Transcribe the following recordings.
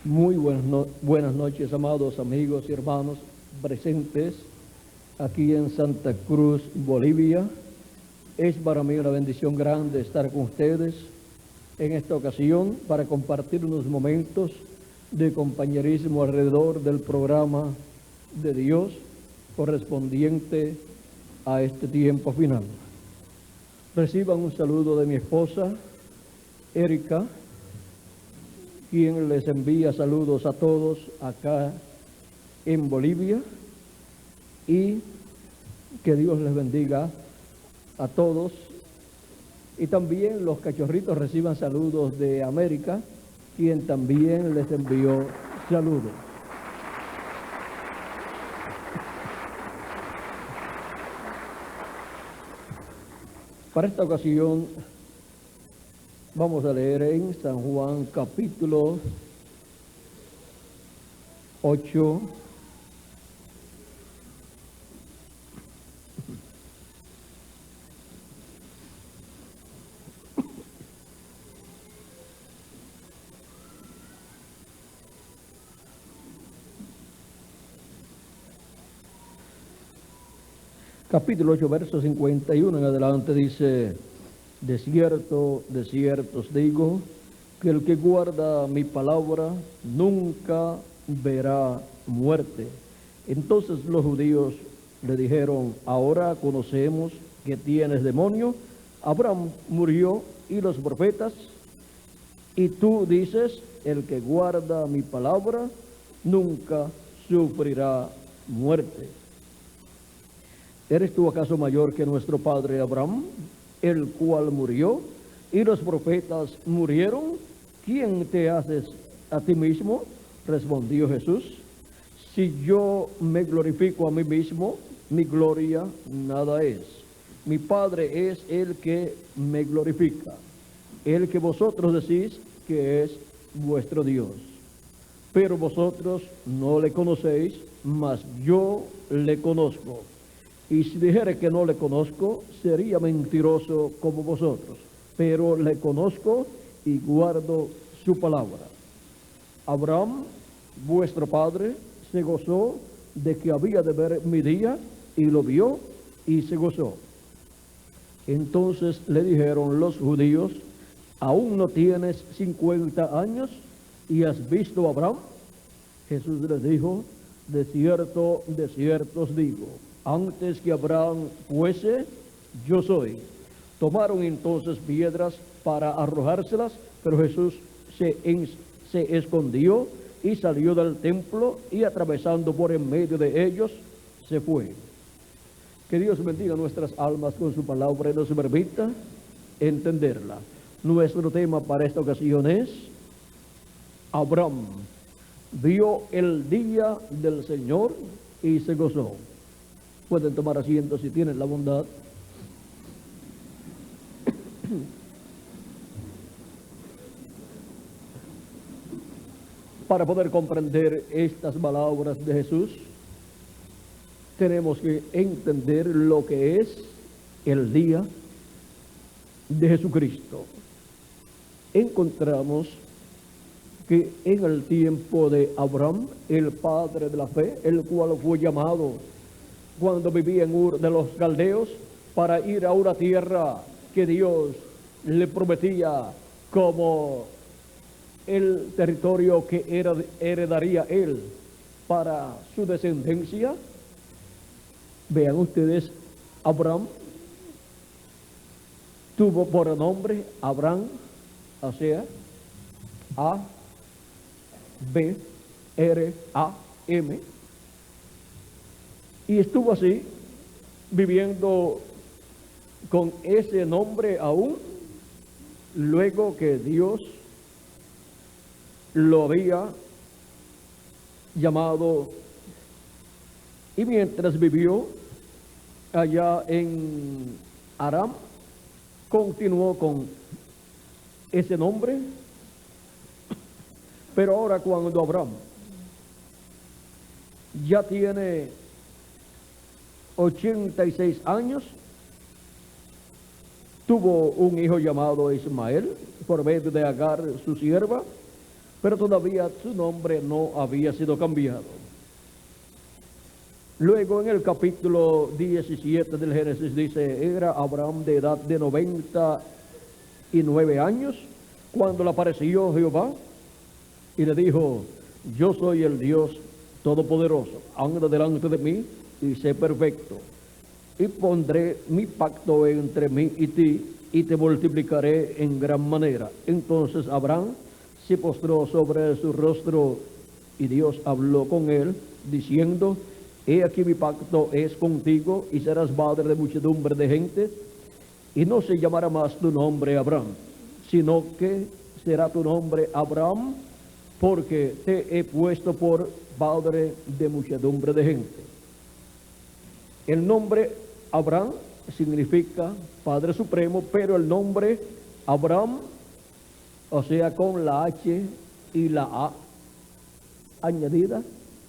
Muy buenas noches, amados amigos y hermanos presentes aquí en Santa Cruz, Bolivia. Es para mí una bendición grande estar con ustedes en esta ocasión para compartir unos momentos de compañerismo alrededor del programa de Dios correspondiente a este tiempo final. Reciban un saludo de mi esposa, Erika, quien les envía saludos a todos acá en Bolivia, y que Dios les bendiga a todos. Y también los cachorritos reciban saludos de América, quien también les envió saludos. Para esta ocasión vamos a leer en San Juan capítulo 8, capítulo 8, verso 51 en adelante. Dice: de cierto os digo, que el que guarda mi palabra nunca verá muerte. Entonces los judíos le dijeron: ahora conocemos que tienes demonio. Abraham murió y los profetas, y tú dices: el que guarda mi palabra nunca sufrirá muerte. ¿Eres tú acaso mayor que nuestro padre Abraham, el cual murió y los profetas murieron? ¿Quién te haces a ti mismo? Respondió Jesús: si yo me glorifico a mí mismo, mi gloria nada es. Mi Padre es el que me glorifica, el que vosotros decís que es vuestro Dios. Pero vosotros no le conocéis, mas yo le conozco. Y si dijere que no le conozco, sería mentiroso como vosotros. Pero le conozco y guardo su palabra. Abraham, vuestro padre, se gozó de que había de ver mi día, y lo vio y se gozó. Entonces le dijeron los judíos: ¿aún no tienes 50 años y has visto a Abraham? Jesús les dijo: de cierto os digo, antes que Abraham fuese, yo soy. Tomaron entonces piedras para arrojárselas, pero Jesús se escondió y salió del templo, y atravesando por en medio de ellos, se fue. Que Dios bendiga nuestras almas con su palabra y nos permita entenderla. Nuestro tema para esta ocasión es: Abraham vio el día del Señor y se gozó. Pueden tomar asiento si tienen la bondad. Para poder comprender estas palabras de Jesús, tenemos que entender lo que es el día de Jesucristo. Encontramos que en el tiempo de Abraham, el padre de la fe, el cual fue llamado cuando vivía en Ur de los Caldeos, para ir a una tierra que Dios le prometía como el territorio que heredaría él para su descendencia. Vean ustedes, Abraham tuvo por nombre Abraham, o sea, A-B-R-A-M, y estuvo así, viviendo con ese nombre aún, luego que Dios lo había llamado. Y mientras vivió allá en Aram, continuó con ese nombre. Pero ahora, cuando Abraham ya tiene 86 años, tuvo un hijo llamado Ismael por medio de Agar, su sierva, pero todavía su nombre no había sido cambiado. Luego en el capítulo 17 del Génesis dice, era Abraham de edad de 99 años cuando le apareció Jehová y le dijo, yo soy el Dios Todopoderoso, anda delante de mí y sé perfecto, y pondré mi pacto entre mí y ti, y te multiplicaré en gran manera. Entonces Abraham se postró sobre su rostro, y Dios habló con él, diciendo, he aquí mi pacto es contigo, y serás padre de muchedumbre de gente, y no se llamará más tu nombre Abraham, sino que será tu nombre Abraham, porque te he puesto por padre de muchedumbre de gente. El nombre Abraham significa Padre Supremo, pero el nombre Abraham, o sea, con la H y la A añadida,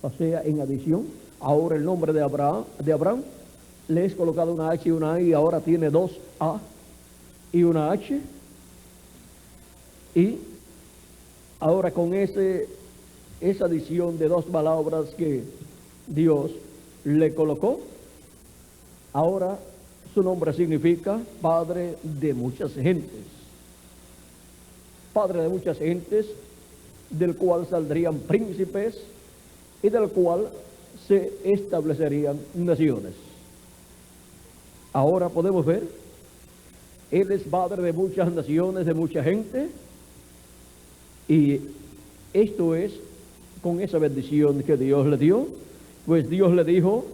o sea, en adición, ahora el nombre de Abraham le es colocado una H y una A, y ahora tiene dos A y una H, y ahora con esa adición de dos palabras que Dios le colocó, ahora su nombre significa Padre de muchas gentes. Padre de muchas gentes, del cual saldrían príncipes y del cual se establecerían naciones. Ahora podemos ver, Él es Padre de muchas naciones, de mucha gente, y esto es con esa bendición que Dios le dio, pues Dios le dijo,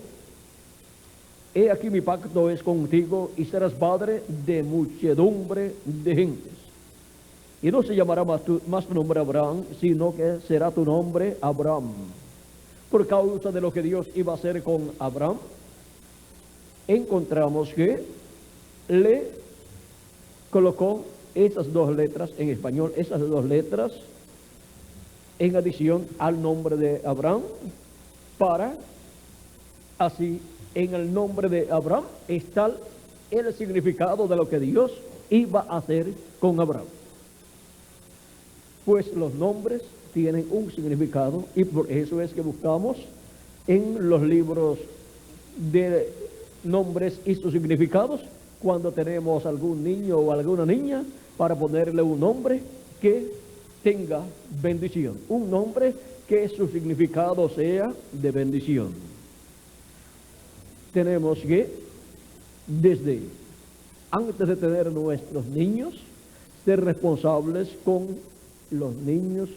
he aquí mi pacto es contigo y serás padre de muchedumbre de gentes. Y no se llamará más tu nombre Abraham, sino que será tu nombre Abraham. Por causa de lo que Dios iba a hacer con Abraham, encontramos que le colocó esas dos letras en español, esas dos letras en adición al nombre de Abraham, para así en el nombre de Abraham está el significado de lo que Dios iba a hacer con Abraham. Pues los nombres tienen un significado, y por eso es que buscamos en los libros de nombres y sus significados cuando tenemos algún niño o alguna niña, para ponerle un nombre que tenga bendición, un nombre que su significado sea de bendición. Tenemos que, desde antes de tener nuestros niños, ser responsables con los niños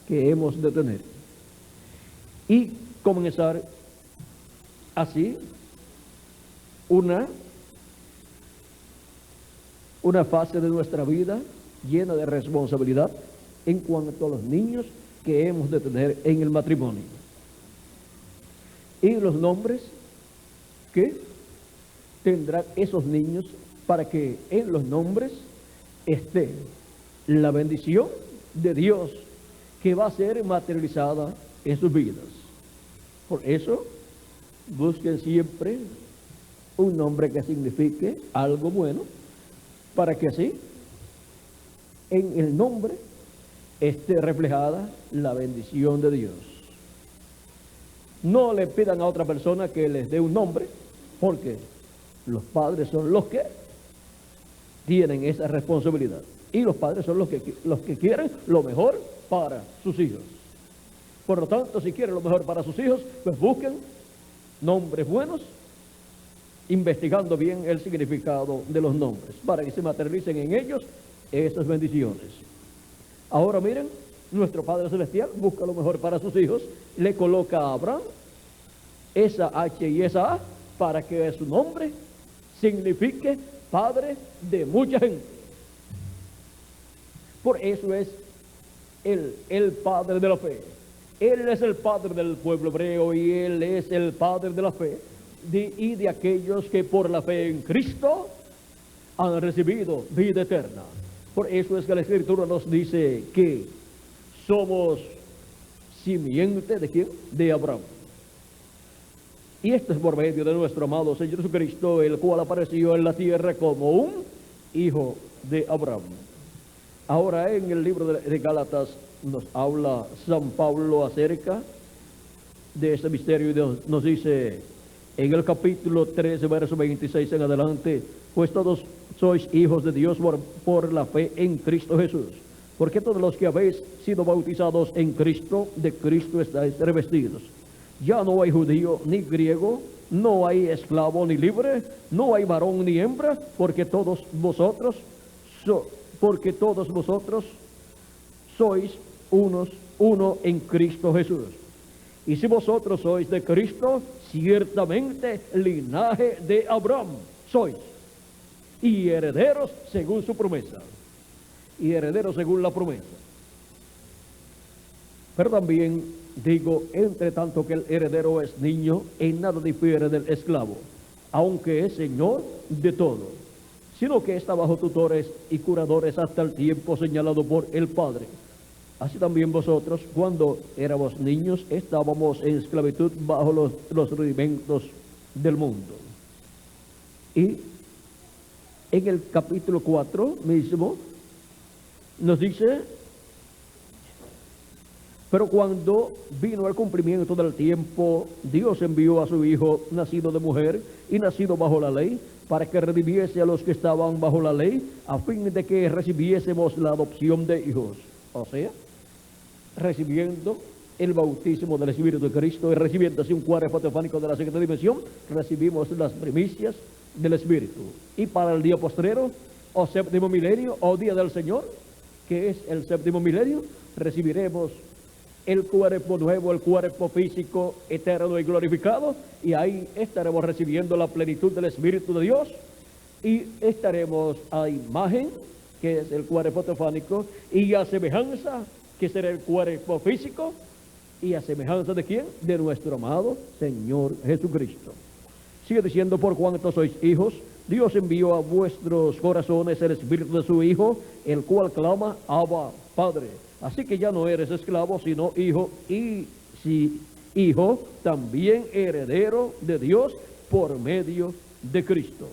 que hemos de tener y comenzar así una fase de nuestra vida llena de responsabilidad en cuanto a los niños que hemos de tener en el matrimonio. Y los nombres que tendrán esos niños, para que en los nombres esté la bendición de Dios que va a ser materializada en sus vidas. Por eso, busquen siempre un nombre que signifique algo bueno, para que así en el nombre esté reflejada la bendición de Dios. No le pidan a otra persona que les dé un nombre, porque los padres son los que tienen esa responsabilidad, y los padres son los que quieren lo mejor para sus hijos. Por lo tanto, si quieren lo mejor para sus hijos, pues busquen nombres buenos, investigando bien el significado de los nombres, para que se materialicen en ellos esas bendiciones. Ahora miren, nuestro Padre Celestial busca lo mejor para sus hijos, le coloca a Abraham esa H y esa A, para que su nombre signifique Padre de mucha gente. Por eso es el Padre de la fe. Él es el Padre del pueblo hebreo, y Él es el Padre de la fe y de aquellos que por la fe en Cristo han recibido vida eterna. Por eso es que la Escritura nos dice que somos simiente ¿de quién? De Abraham. Y esto es por medio de nuestro amado Señor Jesucristo, el cual apareció en la tierra como un hijo de Abraham. Ahora en el libro de Gálatas nos habla San Pablo acerca de este misterio y nos dice en el capítulo 13, verso 26 en adelante, pues todos sois hijos de Dios por la fe en Cristo Jesús. Porque todos los que habéis sido bautizados en Cristo, de Cristo estáis revestidos. Ya no hay judío ni griego, no hay esclavo ni libre, no hay varón ni hembra, porque todos vosotros sois uno en Cristo Jesús. Y si vosotros sois de Cristo, ciertamente linaje de Abraham sois, y herederos según su promesa. Y herederos según la promesa. Pero también digo, entre tanto que el heredero es niño, en nada difiere del esclavo, aunque es señor de todo, sino que está bajo tutores y curadores hasta el tiempo señalado por el Padre. Así también vosotros, cuando éramos niños, estábamos en esclavitud bajo los rudimentos del mundo. Y en el capítulo 4 mismo nos dice: pero cuando vino el cumplimiento del tiempo, Dios envió a su Hijo, nacido de mujer y nacido bajo la ley, para que redimiese a los que estaban bajo la ley, a fin de que recibiésemos la adopción de hijos. O sea, recibiendo el bautismo del Espíritu de Cristo y recibiendo así un cuerpo teofánico de la segunda dimensión, recibimos las primicias del Espíritu. Y para el día postrero, o séptimo milenio, o día del Señor, que es el séptimo milenio, recibiremos el cuerpo nuevo, el cuerpo físico eterno y glorificado, y ahí estaremos recibiendo la plenitud del Espíritu de Dios, y estaremos a imagen, que es el cuerpo teofánico, y a semejanza, que será el cuerpo físico, y a semejanza de ¿quién? De nuestro amado Señor Jesucristo. Sigue diciendo: por cuanto sois hijos, Dios envió a vuestros corazones el Espíritu de su Hijo, el cual clama: Abba, Padre. Así que ya no eres esclavo, sino hijo, y si hijo, también heredero de Dios por medio de Cristo.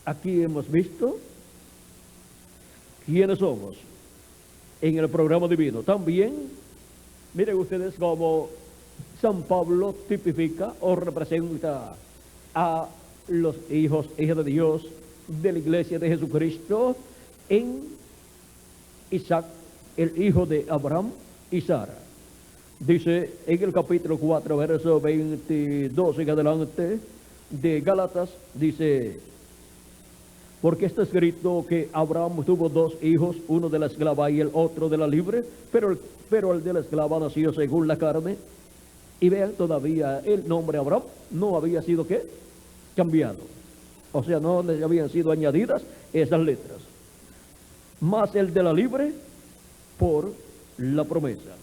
Aquí hemos visto quiénes somos en el programa divino. También, miren ustedes cómo San Pablo tipifica o representa a los hijos, hijas de Dios, de la iglesia de Jesucristo, en Isaac, el hijo de Abraham y Sara. Dice en el capítulo 4, verso 22 en adelante de Gálatas, dice: porque está escrito que Abraham tuvo dos hijos, uno de la esclava y el otro de la libre, pero el de la esclava nació según la carne. Y vean, todavía el nombre Abraham no había sido ¿qué? Cambiado. O sea, no le habían sido añadidas esas letras. Más el de la libre por la promesa.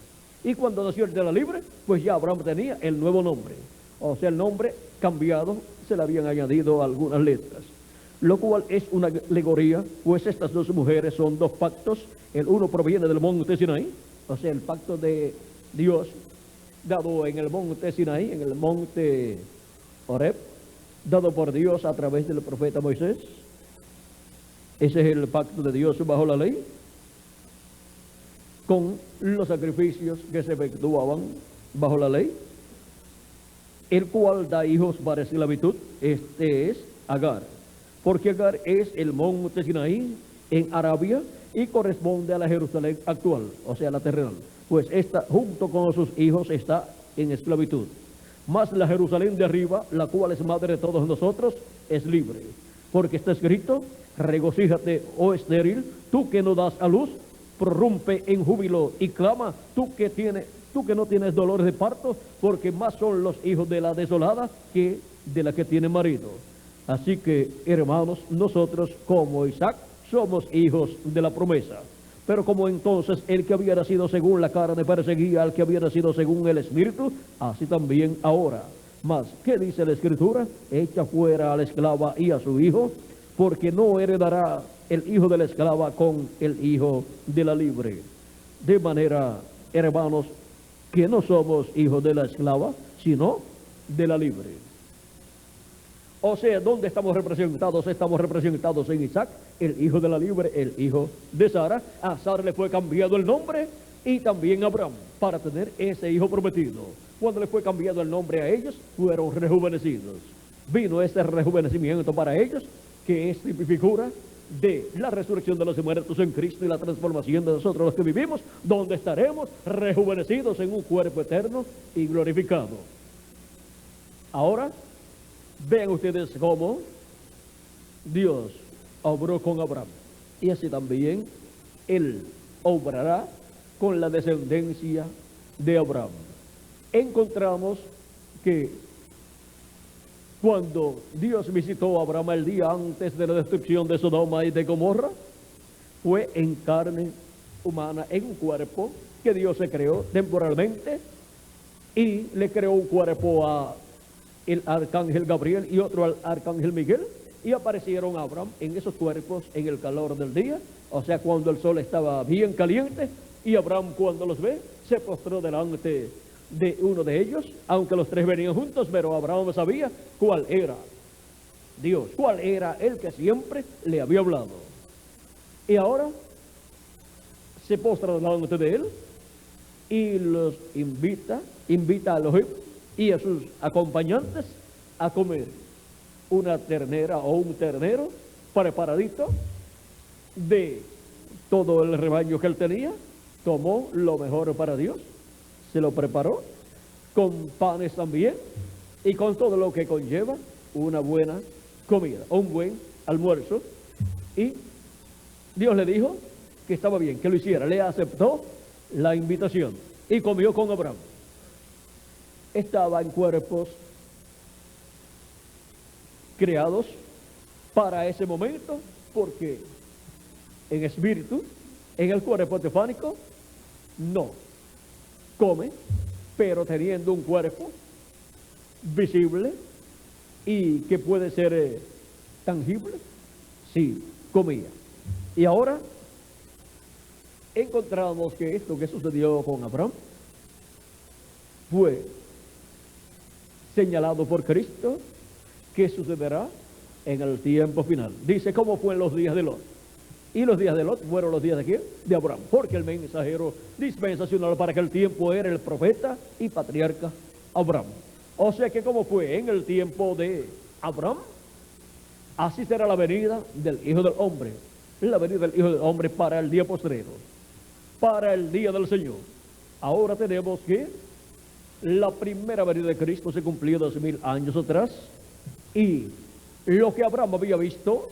Y cuando nació el de la libre, pues ya Abraham tenía el nuevo nombre. O sea, el nombre cambiado, se le habían añadido algunas letras. Lo cual es una alegoría, pues estas dos mujeres son dos pactos. El uno proviene del monte Sinaí, o sea, el pacto de Dios dado en el monte Sinaí, en el monte Horeb, dado por Dios a través del profeta Moisés. Ese es el pacto de Dios bajo la ley, con los sacrificios que se efectuaban bajo la ley, el cual da hijos para esclavitud. Este es Agar, porque Agar es el monte Sinaí en Arabia y corresponde a la Jerusalén actual, o sea, la terrenal, pues esta junto con sus hijos está en esclavitud. Mas la Jerusalén de arriba, la cual es madre de todos nosotros, es libre, porque está escrito: regocíjate, oh estéril, tú que no das a luz, prorrumpe en júbilo y clama, tú que no tienes dolores de parto, porque más son los hijos de la desolada que de la que tiene marido. Así que, hermanos, nosotros como Isaac somos hijos de la promesa. Pero como entonces el que había nacido según la carne perseguía al que había nacido según el Espíritu, así también ahora. Mas, ¿qué dice la Escritura? Echa fuera a la esclava y a su hijo, porque no heredará el hijo de la esclava con el hijo de la libre. De manera, hermanos, que no somos hijos de la esclava, sino de la libre. O sea, ¿dónde estamos representados? Estamos representados en Isaac, el hijo de la libre, el hijo de Sara. A Sara le fue cambiado el nombre y también a Abraham para tener ese hijo prometido. Cuando le fue cambiado el nombre a ellos, fueron rejuvenecidos. Vino ese rejuvenecimiento para ellos, que es figura de la resurrección de los muertos en Cristo y la transformación de nosotros los que vivimos, donde estaremos rejuvenecidos en un cuerpo eterno y glorificado. Ahora, vean ustedes cómo Dios obró con Abraham. Y así también Él obrará con la descendencia de Abraham. Encontramos que cuando Dios visitó a Abraham el día antes de la destrucción de Sodoma y de Gomorra, fue en carne humana, en un cuerpo que Dios se creó temporalmente, y le creó un cuerpo a el arcángel Gabriel y otro al arcángel Miguel, y aparecieron a Abraham en esos cuerpos en el calor del día, o sea, cuando el sol estaba bien caliente, y Abraham, cuando los ve, se postró delante de uno de ellos, aunque los tres venían juntos, pero Abraham sabía cuál era Dios, cuál era el que siempre le había hablado. Y ahora se postra delante de él y los invita a Elohim y a sus acompañantes a comer una ternera o un ternero preparadito de todo el rebaño que él tenía. Tomó lo mejor para Dios, se lo preparó con panes también y con todo lo que conlleva una buena comida, un buen almuerzo. Y Dios le dijo que estaba bien, que lo hiciera. Le aceptó la invitación y comió con Abraham. Estaba en cuerpos creados para ese momento, porque en espíritu, en el cuerpo teofánico, no come, pero teniendo un cuerpo visible y que puede ser tangible, sí, comía. Y ahora encontramos que esto que sucedió con Abraham fue señalado por Cristo que sucederá en el tiempo final. Dice, ¿cómo fue en los días de Lot? Y los días de Lot fueron los días de ¿quién? De Abraham, porque el mensajero dispensacional para aquel tiempo era el profeta y patriarca Abraham. O sea que como fue en el tiempo de Abraham, así será la venida del Hijo del Hombre, la venida del Hijo del Hombre para el día postrero, para el día del Señor. Ahora tenemos que la primera venida de Cristo se cumplió 2000 años atrás, y lo que Abraham había visto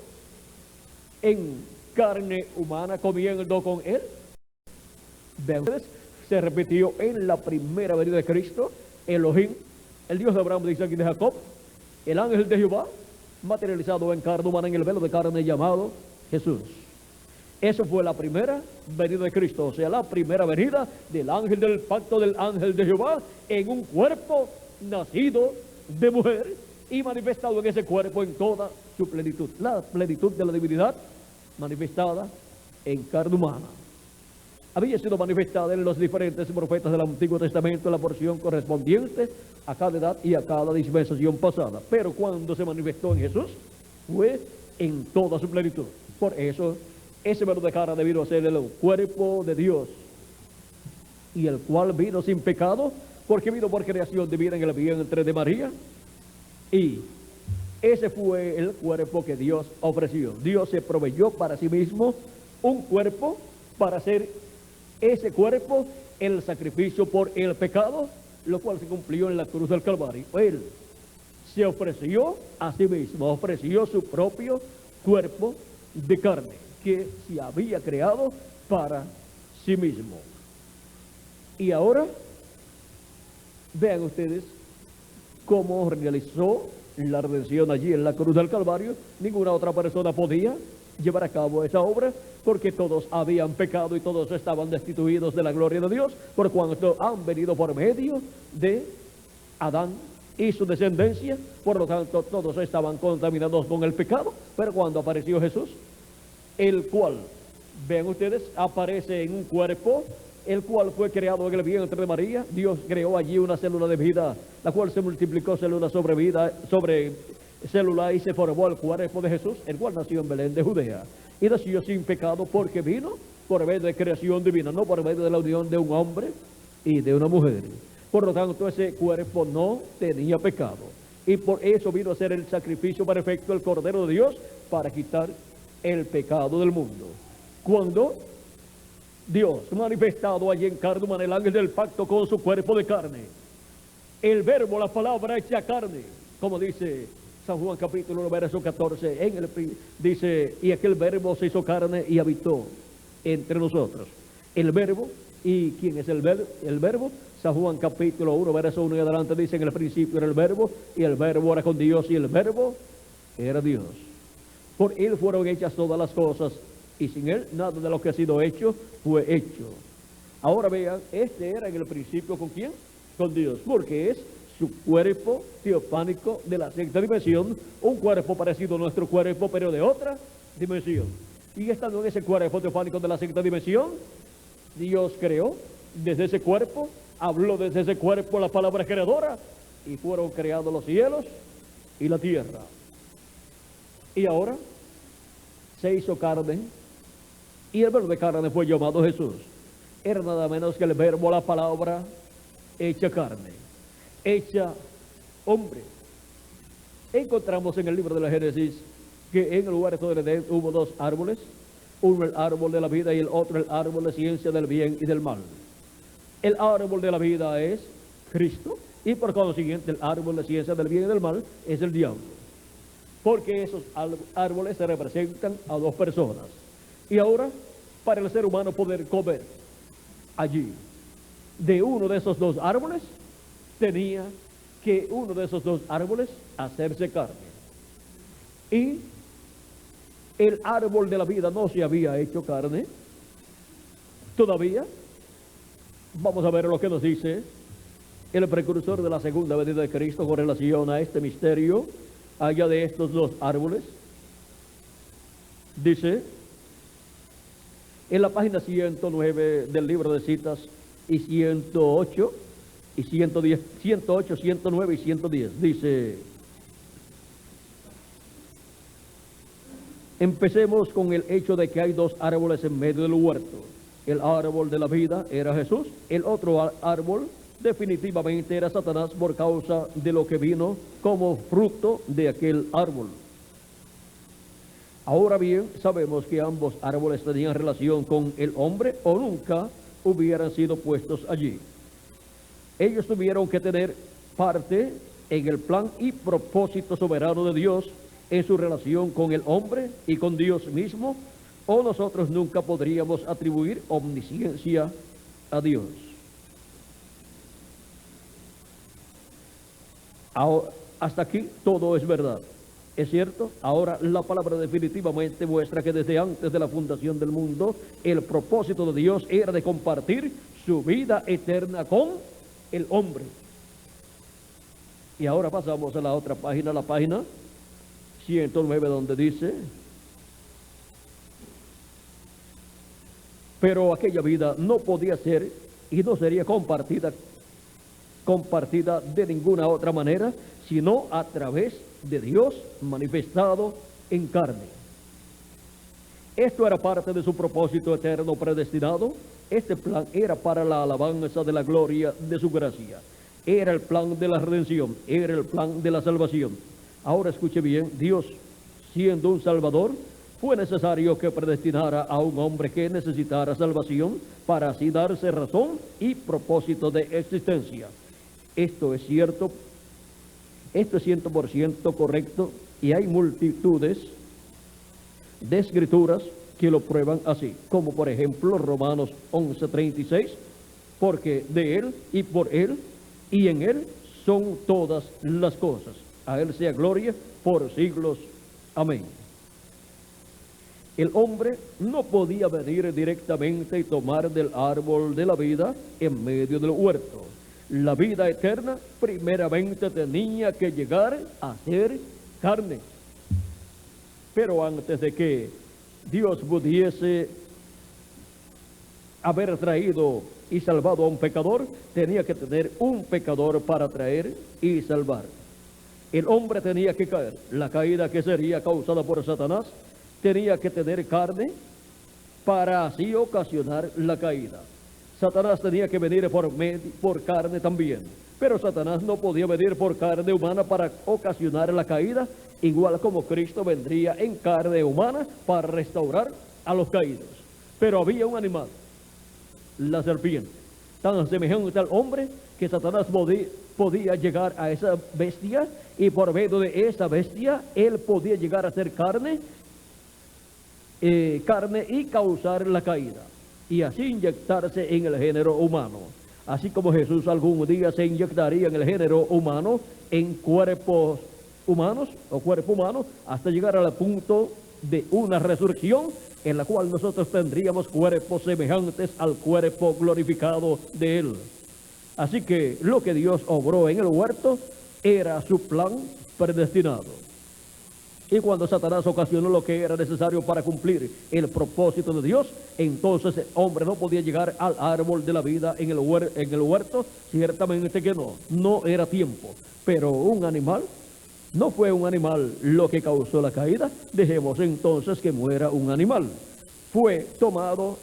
en carne humana comiendo con él, vean ustedes, se repitió en la primera venida de Cristo. Elohim, el Dios de Abraham, dice aquí de Jacob, el ángel de Jehová, materializado en carne humana en el velo de carne llamado Jesús. Eso fue la primera venida de Cristo, o sea, la primera venida del ángel del pacto, del ángel de Jehová, en un cuerpo nacido de mujer y manifestado en ese cuerpo en toda su plenitud, la plenitud de la divinidad manifestada en carne humana. Había sido manifestada en los diferentes profetas del Antiguo Testamento, la porción correspondiente a cada edad y a cada dispensación pasada, pero cuando se manifestó en Jesús fue en toda su plenitud. Por eso ese verbo de cara debido a ser el cuerpo de Dios, y el cual vino sin pecado, porque vino por creación divina en el vientre de María, y ese fue el cuerpo que Dios ofreció. Dios se proveyó para sí mismo un cuerpo para hacer ese cuerpo el sacrificio por el pecado, lo cual se cumplió en la cruz del Calvario. Él se ofreció a sí mismo, ofreció su propio cuerpo de carne que se había creado para sí mismo. Y ahora vean ustedes cómo realizó la redención allí en la cruz del Calvario. Ninguna otra persona podía llevar a cabo esa obra, porque todos habían pecado y todos estaban destituidos de la gloria de Dios, por cuanto han venido por medio de Adán y su descendencia. Por lo tanto, todos estaban contaminados con el pecado. Pero cuando apareció Jesús, el cual, vean ustedes, aparece en un cuerpo, el cual fue creado en el vientre de María. Dios creó allí una célula de vida, la cual se multiplicó célula sobre vida, sobre célula y se formó el cuerpo de Jesús, el cual nació en Belén de Judea y nació sin pecado porque vino por medio de creación divina, no por medio de la unión de un hombre y de una mujer. Por lo tanto, ese cuerpo no tenía pecado y por eso vino a ser el sacrificio perfecto, el Cordero de Dios, para quitar el pecado del mundo. Cuando Dios manifestado allí en carne humana, el ángel del pacto con su cuerpo de carne, el verbo, la palabra hecha carne, como dice San Juan capítulo 1, verso 14, dice, y aquel verbo se hizo carne y habitó entre nosotros. El verbo, ¿y quién es el verbo? San Juan capítulo 1, verso 1 y adelante dice, en el principio era el verbo, y el verbo era con Dios, y el verbo era Dios. Por él fueron hechas todas las cosas, y sin él nada de lo que ha sido hecho fue hecho. Ahora vean, este era en el principio ¿con quién? Con Dios, porque es su cuerpo teofánico de la sexta dimensión, un cuerpo parecido a nuestro cuerpo, pero de otra dimensión. Y estando en ese cuerpo teofánico de la sexta dimensión, Dios creó desde ese cuerpo, habló desde ese cuerpo la palabra creadora, y fueron creados los cielos y la tierra. Y ahora se hizo carne, y el verbo de carne fue llamado Jesús. Era nada menos que el verbo, la palabra hecha carne, hecha hombre. Encontramos en el libro de la Génesis que en el huerto del Edén hubo dos árboles, uno el árbol de la vida y el otro el árbol de ciencia del bien y del mal. El árbol de la vida es Cristo y por consiguiente el árbol de ciencia del bien y del mal es el diablo, porque esos árboles se representan a dos personas. Y ahora, para el ser humano poder comer allí de uno de esos dos árboles, tenía que uno de esos dos árboles hacerse carne. Y el árbol de la vida no se había hecho carne todavía. Vamos a ver lo que nos dice el precursor de la segunda venida de Cristo con relación a este misterio allá de estos dos árboles. Dice en la página 109 del libro de citas y 108 y 110, 108, 109 y 110, dice: empecemos con el hecho de que hay dos árboles en medio del huerto. El árbol de la vida era Jesús, el otro árbol definitivamente era Satanás por causa de lo que vino como fruto de aquel árbol. Ahora bien, sabemos que ambos árboles tenían relación con el hombre o nunca hubieran sido puestos allí. Ellos tuvieron que tener parte en el plan y propósito soberano de Dios en su relación con el hombre y con Dios mismo, o nosotros nunca podríamos atribuir omnisciencia a Dios. Ahora, hasta aquí todo es verdad. ¿Es cierto? Ahora la palabra definitivamente muestra que desde antes de la fundación del mundo, el propósito de Dios era de compartir su vida eterna con el hombre. Y ahora pasamos a la otra página, la página 109, donde dice: pero aquella vida no podía ser y no sería compartida de ninguna otra manera, sino a través de Dios manifestado en carne. Esto era parte de su propósito eterno predestinado. Este plan era para la alabanza de la gloria de su gracia. Era el plan de la redención, era el plan de la salvación. Ahora escuche bien, Dios, siendo un salvador, fue necesario que predestinara a un hombre que necesitara salvación para así darse razón y propósito de existencia. Esto es cierto, esto es 100% correcto, y hay multitudes de escrituras que lo prueban así, como por ejemplo Romanos 11:36, porque de Él y por Él y en Él son todas las cosas. A Él sea gloria por siglos. Amén. El hombre no podía venir directamente y tomar del árbol de la vida en medio del huerto. La vida eterna primeramente tenía que llegar a ser carne. Pero antes de que Dios pudiese haber traído y salvado a un pecador, tenía que tener un pecador para traer y salvar. El hombre tenía que caer. La caída que sería causada por Satanás tenía que tener carne para así ocasionar la caída. Satanás tenía que venir por carne también, pero Satanás no podía venir por carne humana para ocasionar la caída, igual como Cristo vendría en carne humana para restaurar a los caídos. Pero había un animal, la serpiente, tan semejante al hombre que Satanás podía llegar a esa bestia, y por medio de esa bestia él podía llegar a ser carne y causar la caída, y así inyectarse en el género humano, así como Jesús algún día se inyectaría en el género humano, en cuerpos humanos o cuerpo humano, hasta llegar al punto de una resurrección en la cual nosotros tendríamos cuerpos semejantes al cuerpo glorificado de Él. Así que lo que Dios obró en el huerto era su plan predestinado. Y cuando Satanás ocasionó lo que era necesario para cumplir el propósito de Dios, entonces el hombre no podía llegar al árbol de la vida en el huerto, ciertamente que no era tiempo. Pero un animal, no fue un animal lo que causó la caída, dejemos entonces que muera un animal. Fue tomado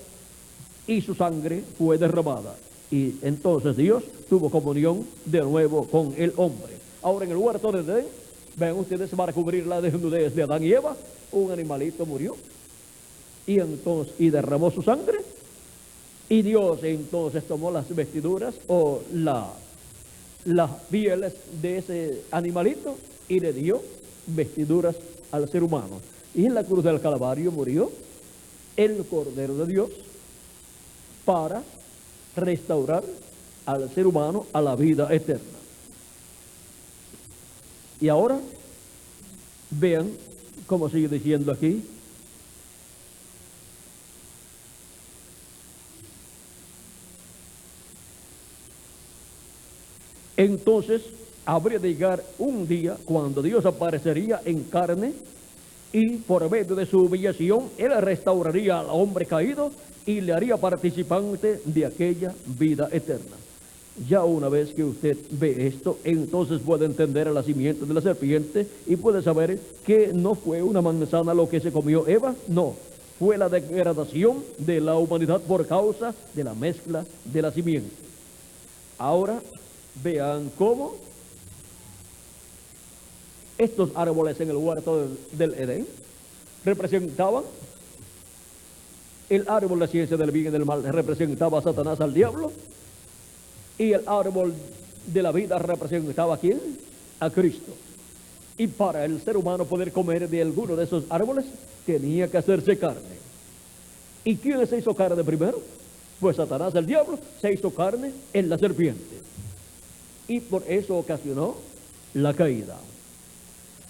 y su sangre fue derramada. Y entonces Dios tuvo comunión de nuevo con el hombre. Ahora en el huerto de Edén, vean ustedes, para cubrir la desnudez de Adán y Eva, un animalito murió y derramó su sangre, y Dios entonces tomó las vestiduras o las pieles de ese animalito y le dio vestiduras al ser humano. Y en la cruz del Calvario murió el Cordero de Dios para restaurar al ser humano a la vida eterna. Y ahora vean cómo sigue diciendo aquí. Entonces habría de llegar un día cuando Dios aparecería en carne, y por medio de su humillación Él restauraría al hombre caído y le haría participante de aquella vida eterna. Ya una vez que usted ve esto, entonces puede entender el nacimiento de la serpiente y puede saber que no fue una manzana lo que se comió Eva, no, fue la degradación de la humanidad por causa de la mezcla de la simiente. Ahora vean cómo estos árboles en el huerto del Edén representaban el árbol de la ciencia del bien y del mal, representaba a Satanás, al diablo, y el árbol de la vida representaba ¿a quién? A Cristo. Y para el ser humano poder comer de alguno de esos árboles, tenía que hacerse carne. ¿Y quién se hizo carne primero? Pues Satanás, el diablo, se hizo carne en la serpiente. Y por eso ocasionó la caída.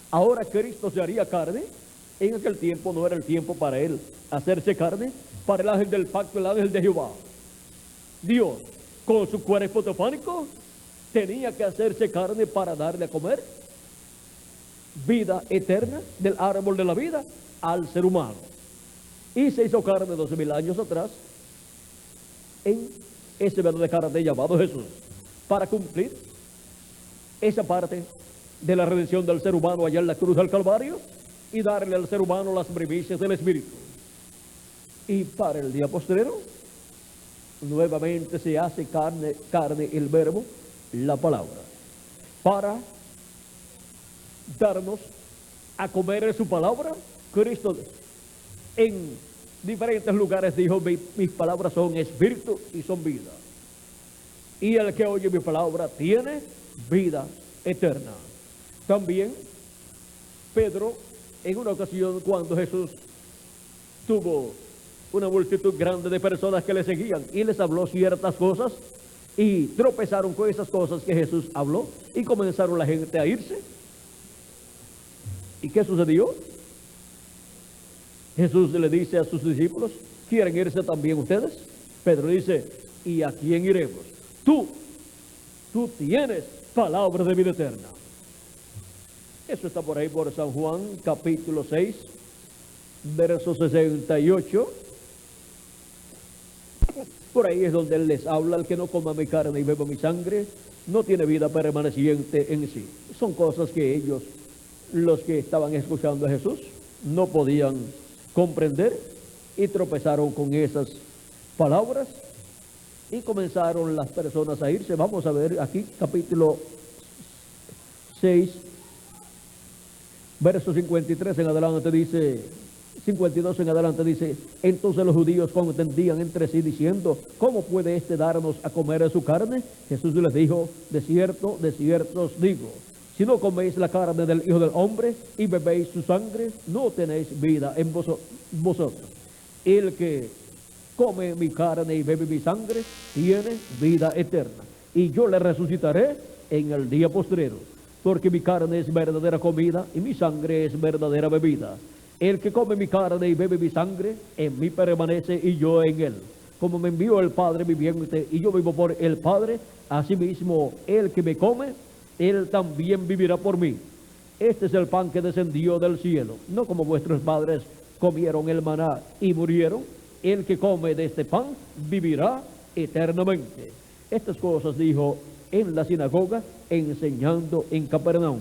Ahora Cristo se haría carne. En aquel tiempo no era el tiempo para él hacerse carne, para el ángel del pacto, el ángel de Jehová. Dios, con su cuerpo teofánico, tenía que hacerse carne para darle a comer vida eterna del árbol de la vida al ser humano. Y se hizo carne 2000 años atrás en ese verbo de carne llamado Jesús, para cumplir esa parte de la redención del ser humano allá en la cruz del Calvario y darle al ser humano las primicias del Espíritu. Y para el día postrero nuevamente se hace carne el verbo, la palabra, para darnos a comer su palabra. Cristo en diferentes lugares dijo: mis palabras son espíritu y son vida, y el que oye mi palabra tiene vida eterna. También Pedro, en una ocasión cuando Jesús tuvo una multitud grande de personas que le seguían y les habló ciertas cosas, y tropezaron con esas cosas que Jesús habló y comenzaron la gente a irse. ¿Y qué sucedió? Jesús le dice a sus discípulos: ¿quieren irse también ustedes? Pedro dice: ¿y a quién iremos? Tú tienes palabra de vida eterna. Eso está por ahí por San Juan capítulo 6 verso 68. Por ahí es donde Él les habla: el que no coma mi carne y beba mi sangre no tiene vida permaneciente en sí. Son cosas que ellos, los que estaban escuchando a Jesús, no podían comprender y tropezaron con esas palabras y comenzaron las personas a irse. Vamos a ver aquí capítulo 6, verso 53 en adelante dice, 52 en adelante dice, entonces los judíos contendían entre sí diciendo, ¿cómo puede éste darnos a comer de su carne? Jesús les dijo, de cierto os digo, si no coméis la carne del Hijo del Hombre y bebéis su sangre, no tenéis vida en vosotros. El que come mi carne y bebe mi sangre, tiene vida eterna. Y yo le resucitaré en el día postrero, porque mi carne es verdadera comida y mi sangre es verdadera bebida. El que come mi carne y bebe mi sangre, en mí permanece y yo en él. Como me envió el Padre viviente y yo vivo por el Padre, asimismo el que me come, él también vivirá por mí. Este es el pan que descendió del cielo, no como vuestros padres comieron el maná y murieron. El que come de este pan vivirá eternamente. Estas cosas dijo en la sinagoga, enseñando en Capernaum.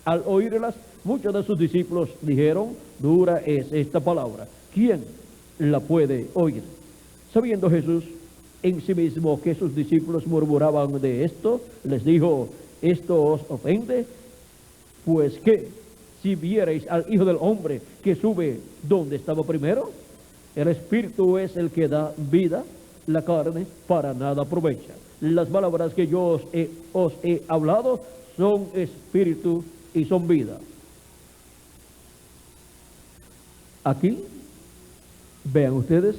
Al oírlas, muchos de sus discípulos dijeron, dura es esta palabra, ¿quién la puede oír? Sabiendo Jesús en sí mismo que sus discípulos murmuraban de esto, les dijo, ¿esto os ofende? Pues que si vierais al Hijo del Hombre que sube donde estaba primero, el Espíritu es el que da vida, la carne para nada aprovecha. Las palabras que yo os he hablado son espíritu y son vida. Aquí vean ustedes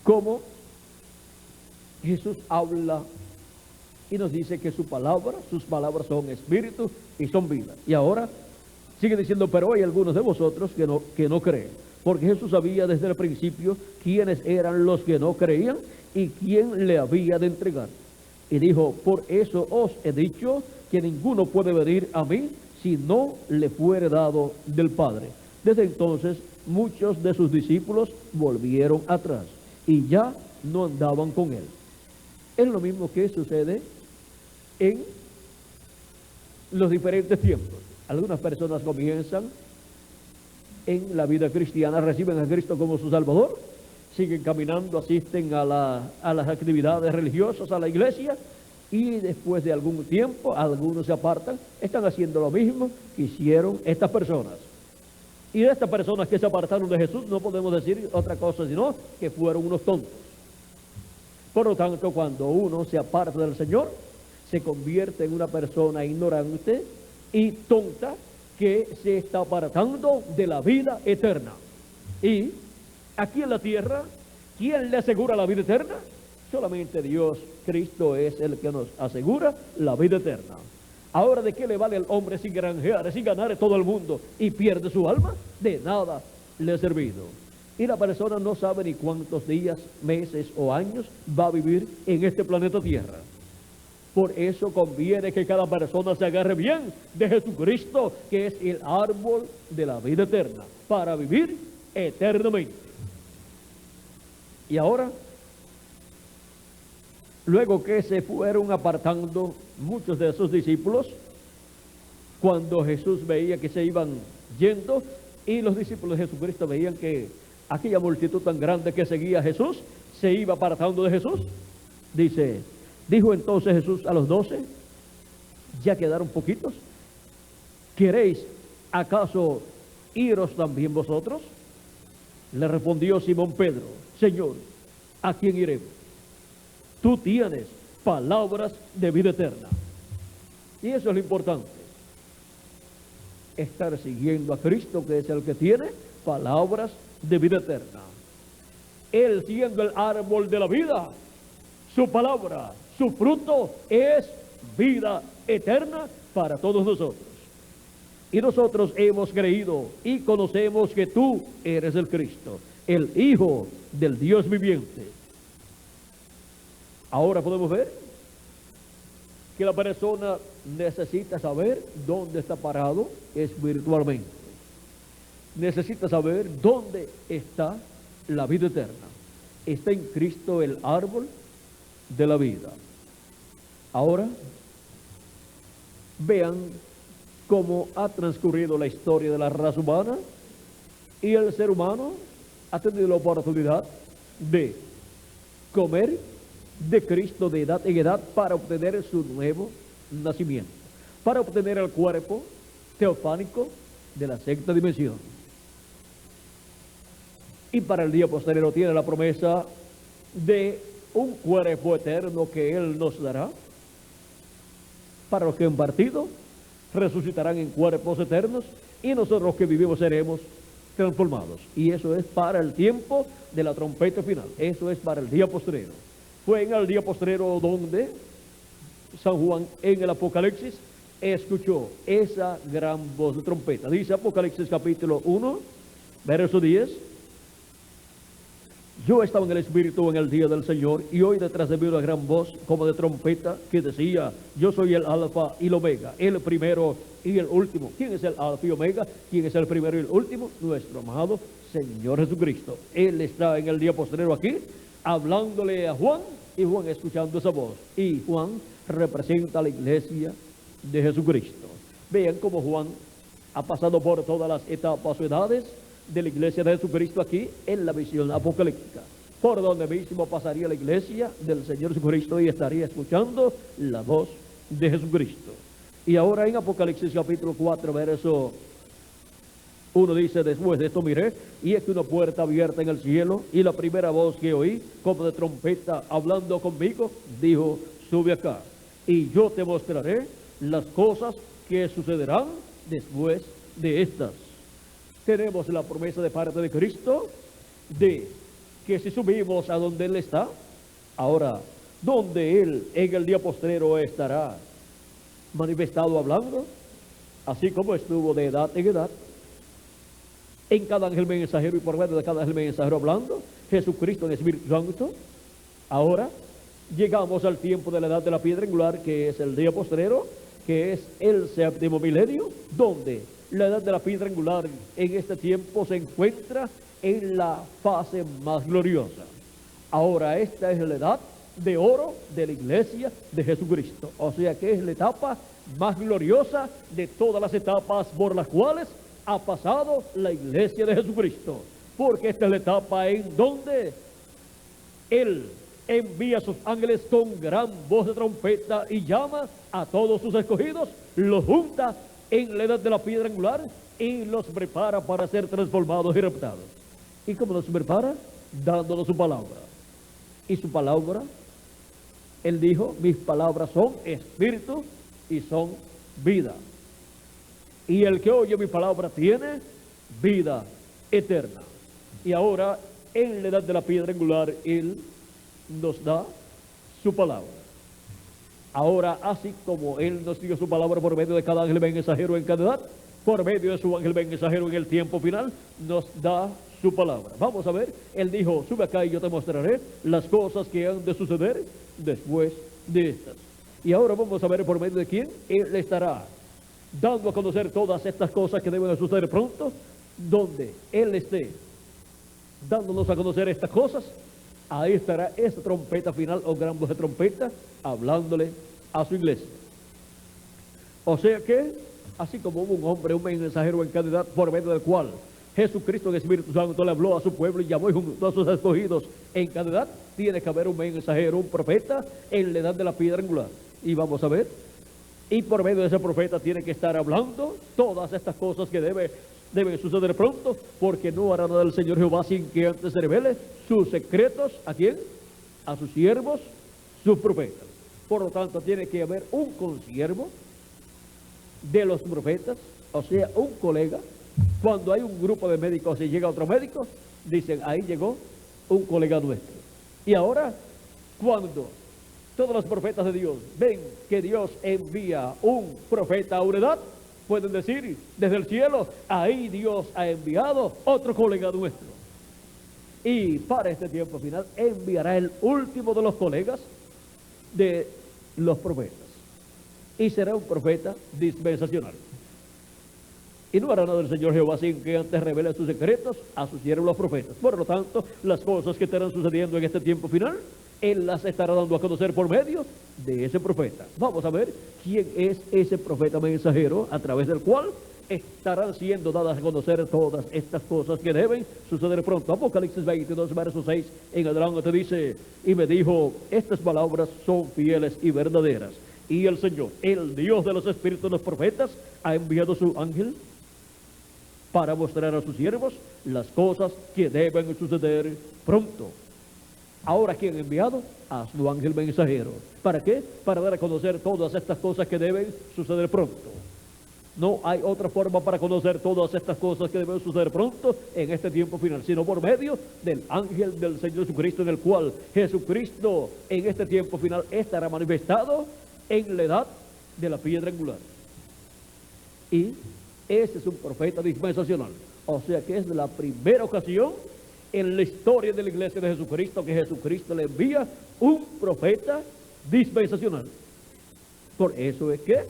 cómo Jesús habla y nos dice que sus palabras son espíritu y son vida. Y ahora sigue diciendo, pero hay algunos de vosotros que no creen. Porque Jesús sabía desde el principio quiénes eran los que no creían y quién le había de entregar. Y dijo, por eso os he dicho que ninguno puede venir a mí si no le fuere dado del Padre. Desde entonces muchos de sus discípulos volvieron atrás y ya no andaban con él. Es lo mismo que sucede en los diferentes tiempos. Algunas personas comienzan en la vida cristiana, reciben a Cristo como su Salvador, siguen caminando, asisten a las actividades religiosas, a la iglesia, y después de algún tiempo, algunos se apartan, están haciendo lo mismo que hicieron estas personas. Y de estas personas que se apartaron de Jesús, no podemos decir otra cosa, sino que fueron unos tontos. Por lo tanto, cuando uno se aparta del Señor, se convierte en una persona ignorante y tonta, que se está apartando de la vida eterna. Y aquí en la tierra, ¿quién le asegura la vida eterna? Solamente Dios, Cristo es el que nos asegura la vida eterna. Ahora, ¿de qué le vale al hombre sin granjear, sin ganar todo el mundo y pierde su alma? De nada le ha servido. Y la persona no sabe ni cuántos días, meses o años va a vivir en este planeta Tierra. Por eso conviene que cada persona se agarre bien de Jesucristo, que es el árbol de la vida eterna, para vivir eternamente. Y ahora, luego que se fueron apartando muchos de esos discípulos, cuando Jesús veía que se iban yendo, y los discípulos de Jesucristo veían que aquella multitud tan grande que seguía a Jesús, se iba apartando de Jesús, dijo entonces Jesús a los 12, ya quedaron poquitos, ¿queréis acaso iros también vosotros? Le respondió Simón Pedro, Señor, ¿a quién iremos? Tú tienes palabras de vida eterna. Y eso es lo importante, estar siguiendo a Cristo, que es el que tiene palabras de vida eterna. Él, siendo el árbol de la vida, su palabra, su fruto es vida eterna para todos nosotros. Y nosotros hemos creído y conocemos que tú eres el Cristo, el Hijo del Dios viviente. Ahora podemos ver que la persona necesita saber dónde está parado espiritualmente. Necesita saber dónde está la vida eterna. Está en Cristo, el árbol de la vida. Ahora, vean cómo ha transcurrido la historia de la raza humana y el ser humano ha tenido la oportunidad de comer de Cristo de edad en edad para obtener su nuevo nacimiento, para obtener el cuerpo teofánico de la sexta dimensión. Y para el día posterior tiene la promesa de un cuerpo eterno que Él nos dará. Para los que han partido, resucitarán en cuerpos eternos y nosotros los que vivimos seremos transformados. Y eso es para el tiempo de la trompeta final. Eso es para el día postrero. Fue en el día postrero donde San Juan en el Apocalipsis escuchó esa gran voz de trompeta. Dice Apocalipsis capítulo 1, verso 10. Yo estaba en el Espíritu en el día del Señor y oí detrás de mí una gran voz como de trompeta que decía: yo soy el Alfa y el Omega, el primero y el último. ¿Quién es el Alfa y Omega? ¿Quién es el primero y el último? Nuestro amado Señor Jesucristo. Él está en el día postrero aquí, hablándole a Juan y Juan escuchando esa voz. Y Juan representa a la iglesia de Jesucristo. Vean cómo Juan ha pasado por todas las etapas o edades de la iglesia de Jesucristo aquí en la visión apocalíptica, por donde mismo pasaría la iglesia del Señor Jesucristo y estaría escuchando la voz de Jesucristo. Y ahora en Apocalipsis capítulo 4 verso 1 dice: después de esto miré y es que una puerta abierta en el cielo, y la primera voz que oí como de trompeta hablando conmigo dijo: sube acá y yo te mostraré las cosas que sucederán después de estas. Tenemos la promesa de parte de Cristo de que si subimos a donde Él está, ahora, donde Él en el día postrero estará manifestado hablando, así como estuvo de edad en edad, en cada ángel mensajero y por medio de cada ángel mensajero hablando, Jesucristo en Espíritu Santo. Ahora llegamos al tiempo de la edad de la piedra angular, que es el día postrero, que es el séptimo milenio, donde la edad de la piedra angular en este tiempo se encuentra en la fase más gloriosa. Ahora esta es la edad de oro de la iglesia de Jesucristo, o sea que es la etapa más gloriosa de todas las etapas por las cuales ha pasado la iglesia de Jesucristo, porque esta es la etapa en donde Él envía a sus ángeles con gran voz de trompeta y llama a todos sus escogidos, los junta en la edad de la piedra angular y los prepara para ser transformados y raptados. ¿Y cómo los prepara? Dándonos su palabra. Y su palabra, Él dijo: mis palabras son espíritu y son vida. Y el que oye mi palabra tiene vida eterna. Y ahora, en la edad de la piedra angular, Él nos da su palabra. Ahora, así como Él nos dio su palabra por medio de cada ángel mensajero en cada edad, por medio de su ángel mensajero en el tiempo final, nos da su palabra. Vamos a ver, Él dijo: sube acá y yo te mostraré las cosas que han de suceder después de estas. Y ahora vamos a ver por medio de quién Él estará dando a conocer todas estas cosas que deben suceder pronto. Donde Él esté dándonos a conocer estas cosas, ahí estará esa trompeta final o gran voz de trompeta hablándole a su iglesia. O sea que, así como hubo un hombre, un mensajero en cada edad, por medio del cual Jesucristo en Espíritu Santo le habló a su pueblo y llamó junto a sus escogidos en cada edad, tiene que haber un mensajero, un profeta en la edad de la piedra angular. Y vamos a ver, y por medio de ese profeta tiene que estar hablando todas estas cosas que deben suceder pronto, porque no hará nada el Señor Jehová sin que antes se revele sus secretos. ¿A quién? A sus siervos, sus profetas. Por lo tanto, tiene que haber un consiervo de los profetas, o sea, un colega. Cuando hay un grupo de médicos y llega otro médico, dicen: ahí llegó un colega nuestro. Y ahora, cuando todos los profetas de Dios ven que Dios envía un profeta a una edad, pueden decir desde el cielo: ahí Dios ha enviado otro colega nuestro. Y para este tiempo final enviará el último de los colegas de los profetas, y será un profeta dispensacional. Y no hará nada el Señor Jehová sin que antes revele sus secretos a sus siervos los profetas. Por lo tanto, las cosas que estarán sucediendo en este tiempo final Él las estará dando a conocer por medio de ese profeta. Vamos a ver quién es ese profeta mensajero a través del cual estarán siendo dadas a conocer todas estas cosas que deben suceder pronto. Apocalipsis 22, verso 6 en adelante dice: y me dijo, estas palabras son fieles y verdaderas. Y el Señor, el Dios de los espíritus de los profetas, ha enviado su ángel para mostrar a sus siervos las cosas que deben suceder pronto. Ahora, ¿quién ha enviado? A su ángel mensajero. ¿Para qué? Para dar a conocer todas estas cosas que deben suceder pronto. No hay otra forma para conocer todas estas cosas que deben suceder pronto en este tiempo final, sino por medio del ángel del Señor Jesucristo, en el cual Jesucristo en este tiempo final estará manifestado en la edad de la piedra angular. Y ese es un profeta dispensacional. O sea que es la primera ocasión en la historia de la iglesia de Jesucristo que Jesucristo le envía un profeta dispensacional. Por eso es que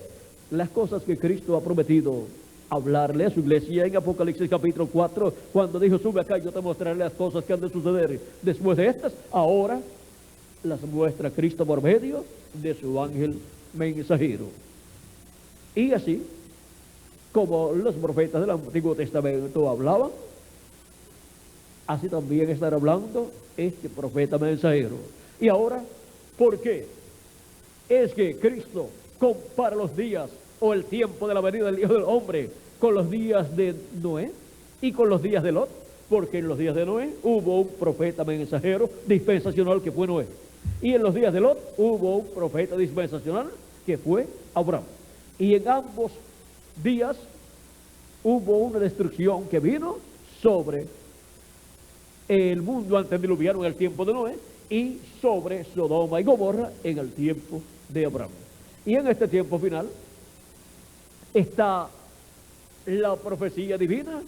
las cosas que Cristo ha prometido hablarle a su iglesia en Apocalipsis capítulo 4, cuando dijo: sube acá y yo te mostraré las cosas que han de suceder después de estas, ahora las muestra Cristo por medio de su ángel mensajero. Y así como los profetas del Antiguo Testamento hablaban, así también estará hablando este profeta mensajero. Y ahora, ¿por qué es que Cristo compara los días o el tiempo de la venida del Hijo del Hombre con los días de Noé y con los días de Lot? Porque en los días de Noé hubo un profeta mensajero dispensacional que fue Noé, y en los días de Lot hubo un profeta dispensacional que fue Abraham. Y en ambos días hubo una destrucción que vino sobre el mundo antediluviano en el tiempo de Noé y sobre Sodoma y Gomorra en el tiempo de Abraham. Y en este tiempo final está la profecía divina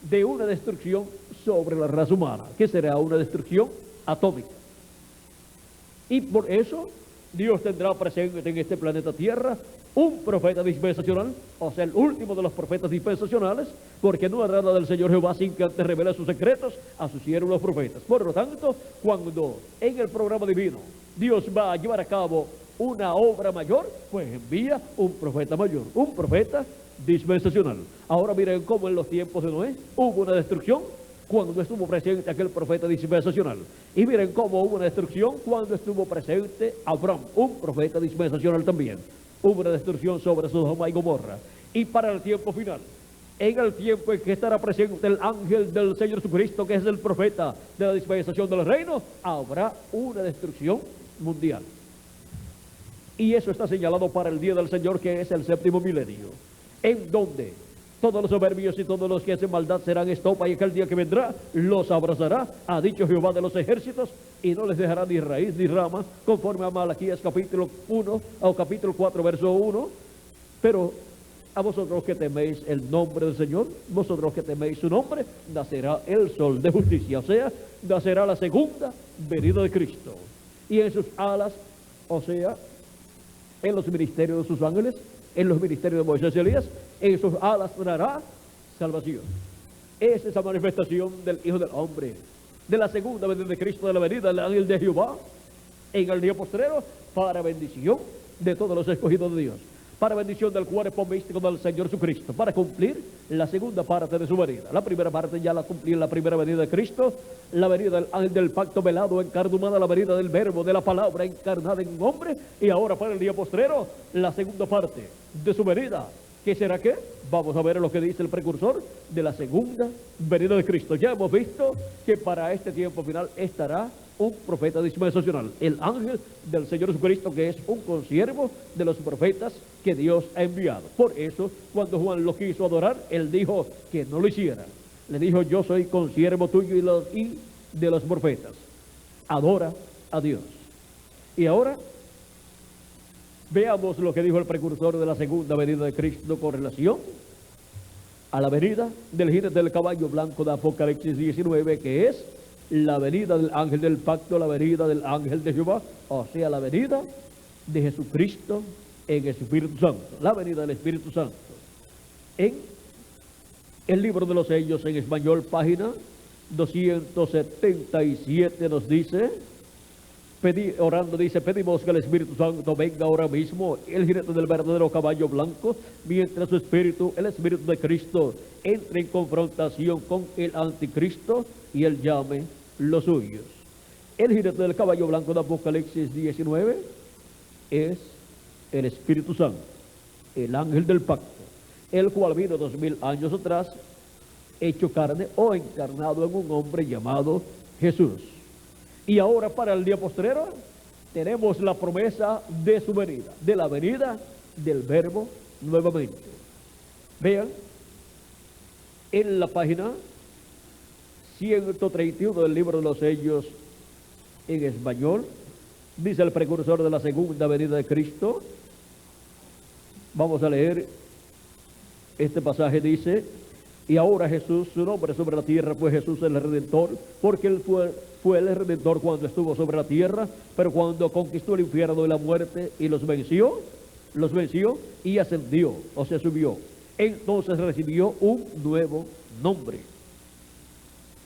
de una destrucción sobre la raza humana, que será una destrucción atómica. Y por eso Dios tendrá presente en este planeta Tierra un profeta dispensacional, o sea, el último de los profetas dispensacionales, porque no hará nada del Señor Jehová sin que antes revele sus secretos a sus siervos los profetas. Por lo tanto, cuando en el programa divino Dios va a llevar a cabo una obra mayor, pues envía un profeta mayor, un profeta dispensacional. Ahora miren cómo en los tiempos de Noé hubo una destrucción cuando estuvo presente aquel profeta dispensacional. Y miren cómo hubo una destrucción cuando estuvo presente Abraham, un profeta dispensacional también. Hubo una destrucción sobre Sodoma y Gomorra. Y para el tiempo final, en el tiempo en que estará presente el ángel del Señor Jesucristo, que es el profeta de la dispensación del reino, habrá una destrucción mundial. Y eso está señalado para el día del Señor, que es el séptimo milenio, en donde todos los soberbios y todos los que hacen maldad serán estopa, y aquel día que vendrá los abrazará, ha dicho Jehová de los ejércitos, y no les dejará ni raíz ni rama, conforme a Malaquías capítulo 1 o capítulo 4 verso 1. Pero a vosotros que teméis el nombre del Señor, vosotros que teméis su nombre, nacerá el sol de justicia, o sea, nacerá la segunda venida de Cristo, y en sus alas, o sea, en los ministerios de sus ángeles, en los ministerios de Moisés y Elías, en sus alas dará salvación. Es esa manifestación del Hijo del Hombre, de la segunda venida de Cristo, de la venida del ángel de Jehová en el día postrero, para bendición de todos los escogidos de Dios, para bendición del cuerpo místico del Señor Jesucristo, para cumplir la segunda parte de su venida. La primera parte ya la cumplí en la primera venida de Cristo, la venida del ángel del pacto velado en carne humana, la venida del verbo, de la palabra encarnada en un hombre, y ahora para el día postrero, la segunda parte de su venida. ¿Qué será qué? Vamos a ver lo que dice el precursor de la segunda venida de Cristo. Ya hemos visto que para este tiempo final estará un profeta dispensacional, el ángel del Señor Jesucristo, que es un consiervo de los profetas que Dios ha enviado. Por eso, cuando Juan lo quiso adorar, él dijo que no lo hiciera. Le dijo: yo soy consiervo tuyo y de los profetas. Adora a Dios. Y ahora veamos lo que dijo el precursor de la segunda venida de Cristo con relación a la venida del jinete del caballo blanco de Apocalipsis 19, que es la venida del ángel del pacto, la venida del ángel de Jehová, o sea, la venida de Jesucristo en el Espíritu Santo, la venida del Espíritu Santo. En el libro de los sellos en español, página 277, nos dice: Orando dice, pedimos que el Espíritu Santo venga ahora mismo, el jinete del verdadero caballo blanco, mientras su espíritu, el Espíritu de Cristo, entre en confrontación con el anticristo y él llame los suyos. El jinete del caballo blanco de Apocalipsis 19 es el Espíritu Santo, el ángel del pacto, el cual vino 2000 años atrás, hecho carne o encarnado en un hombre llamado Jesús. Y ahora para el día postrero tenemos la promesa de su venida, de la venida del Verbo nuevamente. Vean, en la página 131 del libro de los sellos en español, dice el precursor de la segunda venida de Cristo. Vamos a leer este pasaje, dice: y ahora Jesús, su nombre sobre la tierra fue Jesús el Redentor, porque él fue el Redentor cuando estuvo sobre la tierra, pero cuando conquistó el infierno y la muerte y los venció y ascendió, o sea, subió. Entonces recibió un nuevo nombre.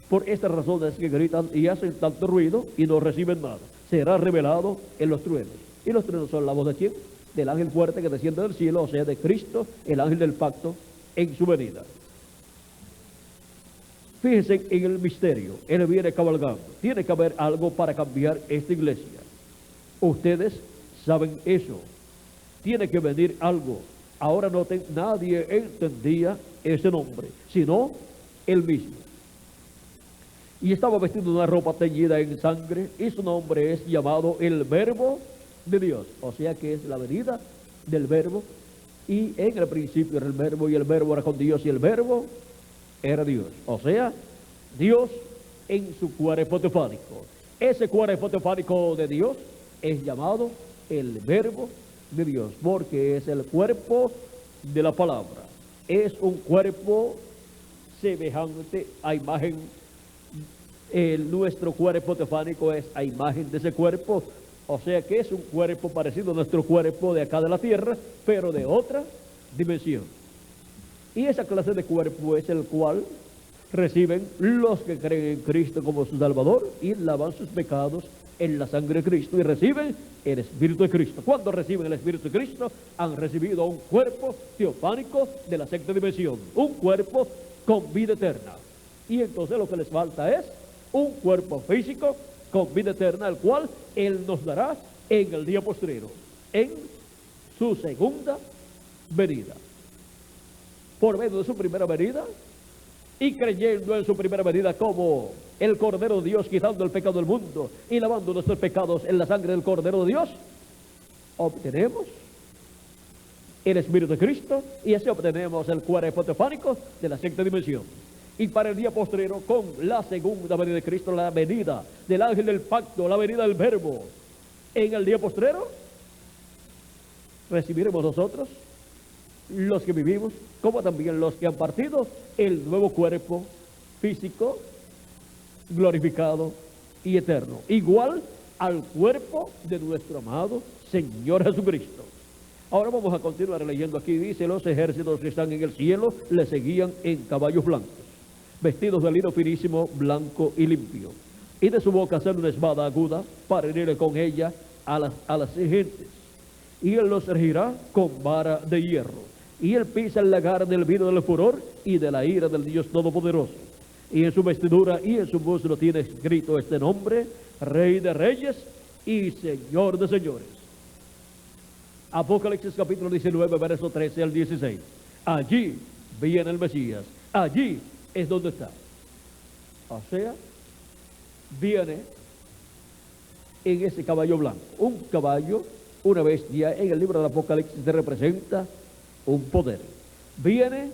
Por esta razón es que gritan y hacen tanto ruido y no reciben nada. Será revelado en los truenos. ¿Y los truenos son la voz de quién? Del ángel fuerte que desciende del cielo, o sea, de Cristo, el ángel del pacto, en su venida. Fíjense en el misterio. Él viene cabalgando. Tiene que haber algo para cambiar esta iglesia. Ustedes saben eso. Tiene que venir algo. Ahora noten, nadie entendía ese nombre, sino él mismo. Y estaba vestido de una ropa teñida en sangre, y su nombre es llamado el Verbo de Dios. O sea que es la venida del Verbo. Y en el principio era el Verbo, y el Verbo era con Dios, y el Verbo era Dios. O sea, Dios en su cuerpo teofánico. Ese cuerpo teofánico de Dios es llamado el Verbo de Dios, porque es el cuerpo de la palabra. Es un cuerpo semejante a imagen. Nuestro cuerpo teofánico es a imagen de ese cuerpo. O sea que es un cuerpo parecido a nuestro cuerpo de acá de la tierra, pero de otra dimensión. Y esa clase de cuerpo es el cual reciben los que creen en Cristo como su Salvador y lavan sus pecados en la sangre de Cristo y reciben el Espíritu de Cristo. Cuando reciben el Espíritu de Cristo, han recibido un cuerpo teofánico de la sexta dimensión, un cuerpo con vida eterna. Y entonces lo que les falta es un cuerpo físico con vida eterna, el cual Él nos dará en el día postrero, en su segunda venida. Por medio de su primera venida y creyendo en su primera venida como el Cordero de Dios, quitando el pecado del mundo y lavando nuestros pecados en la sangre del Cordero de Dios, obtenemos el Espíritu de Cristo y así obtenemos el cuerpo teofánico de la sexta dimensión. Y para el día postrero, con la segunda venida de Cristo, la venida del ángel del pacto, la venida del Verbo, en el día postrero recibiremos nosotros, los que vivimos, como también los que han partido, el nuevo cuerpo físico, glorificado y eterno, igual al cuerpo de nuestro amado Señor Jesucristo. Ahora vamos a continuar leyendo aquí. Dice: los ejércitos que están en el cielo le seguían en caballos blancos, vestidos de lino finísimo, blanco y limpio, y de su boca sale una espada aguda para herir con ella a las gentes. Y él los regirá con vara de hierro. Y él pisa el lagar del vino del furor y de la ira del Dios Todopoderoso. Y en su vestidura y en su muslo tiene escrito este nombre: Rey de Reyes y Señor de Señores. Apocalipsis capítulo 19, verso 13 al 16. Allí viene el Mesías. Allí es donde está. O sea, viene en ese caballo blanco. Un caballo, una bestia, en el libro del Apocalipsis se representa un poder. Viene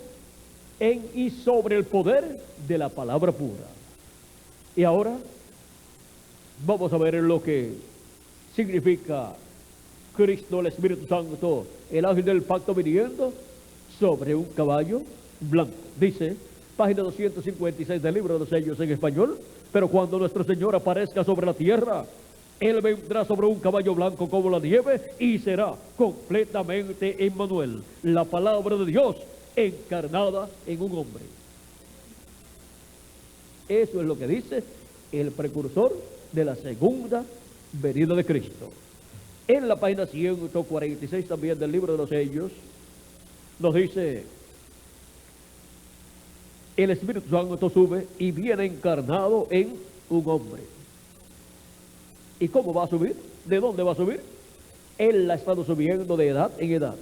en y sobre el poder de la palabra pura. Y ahora vamos a ver lo que significa Cristo, el Espíritu Santo, el ángel del pacto viniendo sobre un caballo blanco. Dice, página 256 del libro de los sellos en español: pero cuando nuestro Señor aparezca sobre la tierra, Él vendrá sobre un caballo blanco como la nieve y será completamente Emmanuel, la palabra de Dios encarnada en un hombre. Eso es lo que dice el precursor de la segunda venida de Cristo. En la página 146 también del libro de los Hechos, nos dice: el Espíritu Santo sube y viene encarnado en un hombre. ¿Y cómo va a subir? ¿De dónde va a subir? Él ha estado subiendo de edad en edad.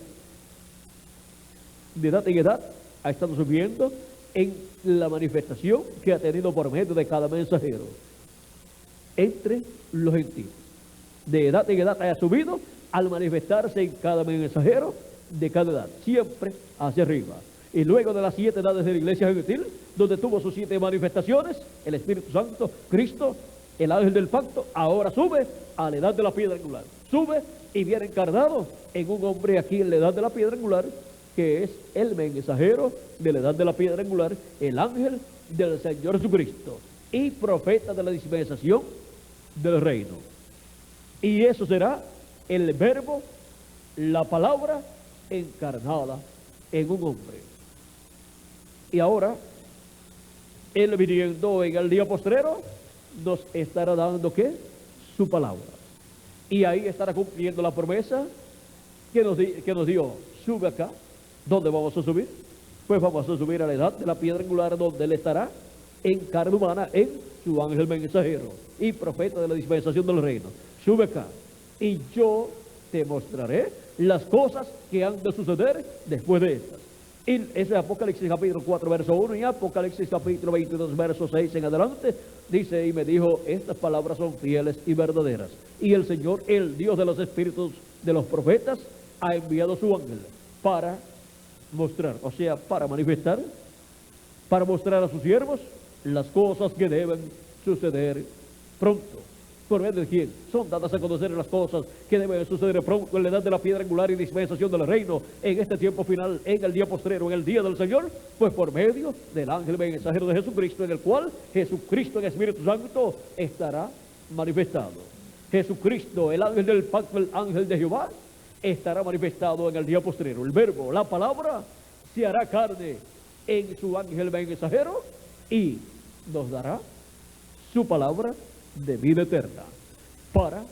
De edad en edad ha estado subiendo en la manifestación que ha tenido por medio de cada mensajero entre los gentiles. De edad en edad ha subido al manifestarse en cada mensajero de cada edad, siempre hacia arriba. Y luego de las 7 edades de la iglesia gentil, donde tuvo sus 7 manifestaciones, el Espíritu Santo, Cristo, el ángel del pacto, ahora sube a la edad de la piedra angular. Sube y viene encarnado en un hombre aquí en la edad de la piedra angular, que es el mensajero de la edad de la piedra angular, el ángel del Señor Jesucristo y profeta de la dispensación del reino. Y eso será el verbo, la palabra encarnada en un hombre. Y ahora, él viniendo en el día postrero, nos estará dando ¿qué? Su palabra. Y ahí estará cumpliendo la promesa que nos dio: sube acá. ¿Dónde vamos a subir? Pues vamos a subir a la edad de la piedra angular, donde él estará en carne humana, en su ángel mensajero y profeta de la dispensación del reino. Sube acá y yo te mostraré las cosas que han de suceder después de estas. Y ese es Apocalipsis capítulo 4 verso 1 y Apocalipsis capítulo 22 verso 6 en adelante. Dice: y me dijo, estas palabras son fieles y verdaderas. Y el Señor, el Dios de los espíritus de los profetas, ha enviado su ángel para mostrar, o sea, para manifestar, para mostrar a sus siervos las cosas que deben suceder pronto. ¿Por medio de quién? Son dadas a conocer las cosas que deben suceder pronto en la edad de la piedra angular y dispensación del reino, en este tiempo final, en el día postrero, en el día del Señor, pues por medio del ángel mensajero de Jesucristo, en el cual Jesucristo en Espíritu Santo estará manifestado. Jesucristo, el ángel del pacto, el ángel de Jehová, estará manifestado en el día postrero. El verbo, la palabra, se hará carne en su ángel mensajero y nos dará su palabra de vida eterna para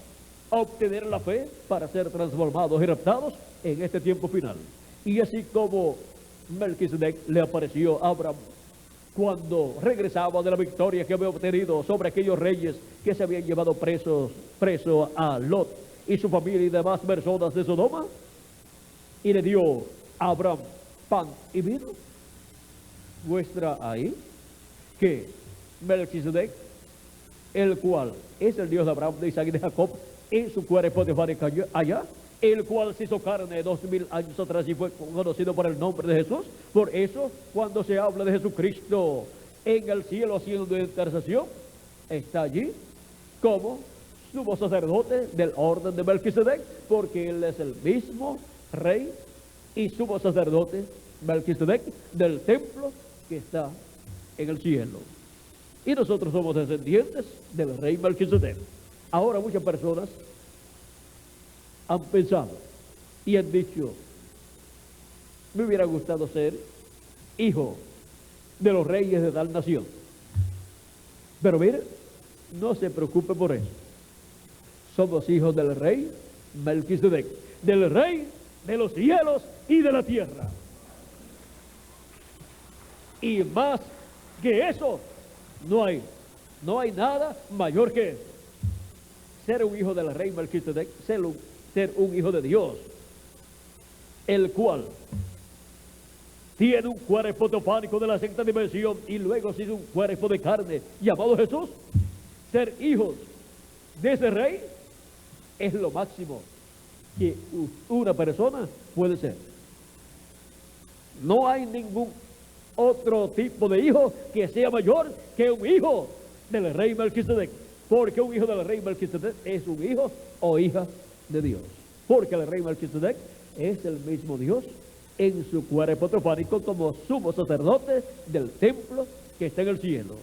obtener la fe, para ser transformados y raptados en este tiempo final. Y así como Melquisedec le apareció a Abraham cuando regresaba de la victoria que había obtenido sobre aquellos reyes que se habían llevado preso a Lot y su familia y demás personas de Sodoma, y le dio a Abraham pan y vino, muestra ahí que Melquisedec, el cual es el Dios de Abraham, de Isaac y de Jacob, en su cuerpo de fábrica allá, el cual se hizo carne 2000 años atrás y fue conocido por el nombre de Jesús. Por eso, cuando se habla de Jesucristo en el cielo haciendo intercesión, está allí como sumo sacerdote del orden de Melquisedec, porque él es el mismo rey y sumo sacerdote Melquisedec del templo que está en el cielo. Y nosotros somos descendientes del rey Melquisedec. Ahora muchas personas han pensado y han dicho: me hubiera gustado ser hijo de los reyes de tal nación. Pero mire, no se preocupe por eso. Somos hijos del rey Melquisedec, del rey de los cielos y de la tierra. Y más que eso, no hay nada mayor que eso. Ser un hijo del rey Melquisedec, ser un hijo de Dios, el cual tiene un cuerpo teofánico de la sexta dimensión y luego sigue un cuerpo de carne llamado Jesús. Ser hijos de ese rey es lo máximo que una persona puede ser. No hay ningún otro tipo de hijo que sea mayor que un hijo del rey Melquisedec, porque un hijo del rey Melquisedec es un hijo o hija de Dios, porque el rey Melquisedec es el mismo Dios en su cuerpo teofánico como sumo sacerdote del templo que está en el cielo,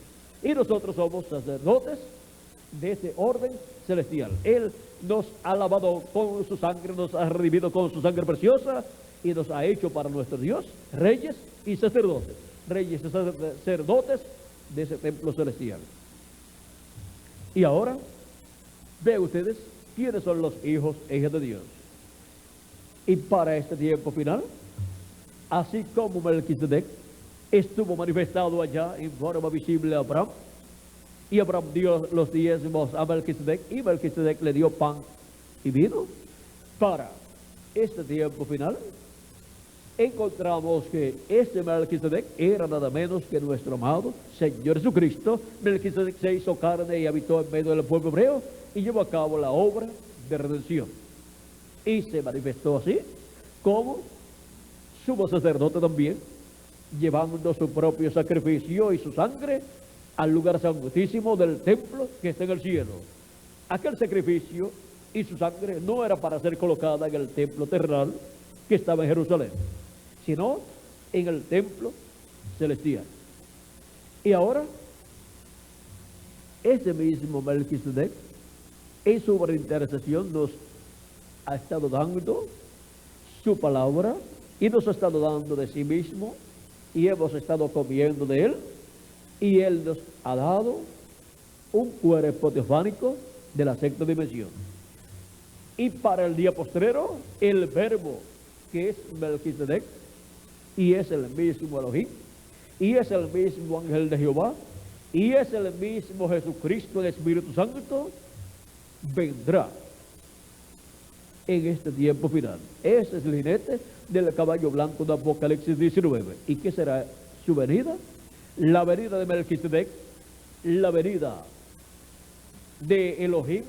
y nosotros somos sacerdotes de ese orden celestial. Él nos ha lavado con su sangre, nos ha redimido con su sangre preciosa y nos ha hecho para nuestro Dios reyes y sacerdotes, reyes y sacerdotes de ese templo celestial. Y ahora Vean ustedes quiénes son los hijos e hijas de Dios. Y para este tiempo final, así como Melquisedec estuvo manifestado allá en forma visible a Abraham, y Abraham dio los diezmos a Melquisedec, y Melquisedec le dio pan y vino. Para este tiempo final, encontramos que este Melquisedec era nada menos que nuestro amado Señor Jesucristo. Melquisedec se hizo carne y habitó en medio del pueblo hebreo y llevó a cabo la obra de redención. Y se manifestó así como sumo sacerdote también, llevando su propio sacrificio y su sangre al lugar santísimo del templo que está en el cielo. Aquel sacrificio y su sangre no era para ser colocada en el templo terrenal que estaba en Jerusalén, sino en el templo celestial. Y ahora, ese mismo Melquisedec, en su intercesión, nos ha estado dando su palabra y nos ha estado dando de sí mismo, y hemos estado comiendo de él, y él nos ha dado un cuerpo teofánico de la sexta dimensión. Y para el día postrero, el verbo que es Melquisedec, y es el mismo Elohim, y es el mismo ángel de Jehová, y es el mismo Jesucristo, el Espíritu Santo, vendrá en este tiempo final. Ese es el jinete del caballo blanco de Apocalipsis 19. ¿Y qué será su venida? La venida de Melquisedec, la venida de Elohim,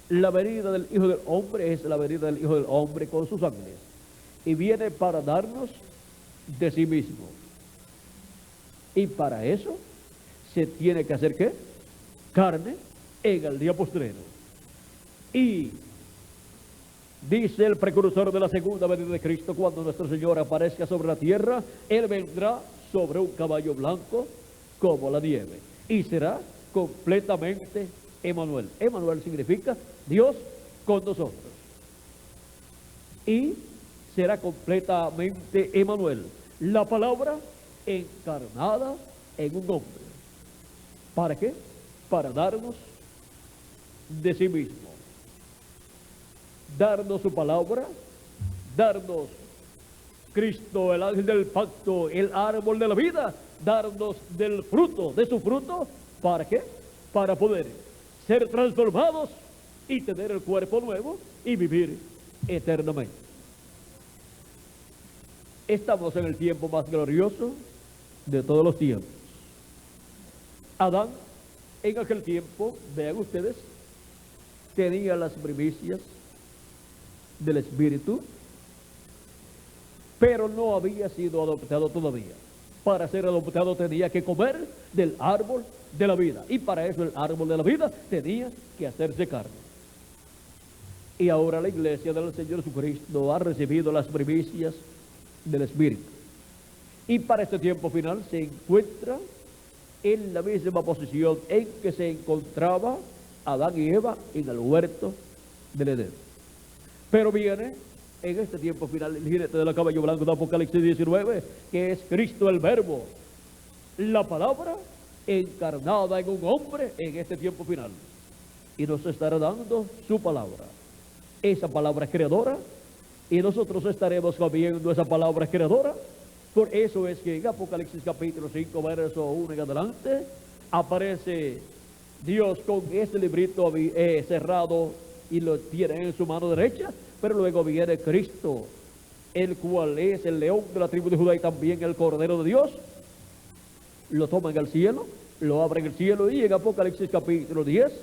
la venida del Hijo del Hombre, es la venida del Hijo del Hombre con sus ángeles. Y viene para darnos de sí mismo. Y para eso se tiene que hacer ¿qué? Carne en el día postrero. Y dice el precursor de la segunda venida de Cristo, cuando nuestro Señor aparezca sobre la tierra, Él vendrá sobre un caballo blanco como la nieve. Y será completamente Emmanuel. Emmanuel significa Dios con nosotros. Y será completamente Emmanuel, la palabra encarnada en un hombre. ¿Para qué? Para darnos de sí mismo, darnos su palabra, darnos Cristo, el ángel del pacto, el árbol de la vida, darnos del fruto, de su fruto. ¿Para qué? Para poder ser transformados y tener el cuerpo nuevo y vivir eternamente. Estamos en el tiempo más glorioso de todos los tiempos. Adán, en aquel tiempo, vean ustedes, tenía las primicias del Espíritu, pero no había sido adoptado todavía. Para ser adoptado tenía que comer del árbol de la vida, y para eso el árbol de la vida tenía que hacerse carne. Y ahora la iglesia del Señor Jesucristo ha recibido las primicias del Espíritu, y para este tiempo final se encuentra en la misma posición en que se encontraba Adán y Eva en el huerto del Edén. Pero viene en este tiempo final el jinete del caballo blanco de Apocalipsis 19, que es Cristo el Verbo, la palabra encarnada en un hombre en este tiempo final, y nos estará dando su palabra, esa palabra creadora, y nosotros estaremos comiendo esa palabra creadora. Por eso es que en Apocalipsis capítulo 5, verso 1 en adelante, aparece Dios con este librito cerrado y lo tiene en su mano derecha, pero luego viene Cristo, el cual es el león de la tribu de Judá y también el Cordero de Dios. Lo toma en el cielo, lo abre en el cielo, y en Apocalipsis capítulo 10,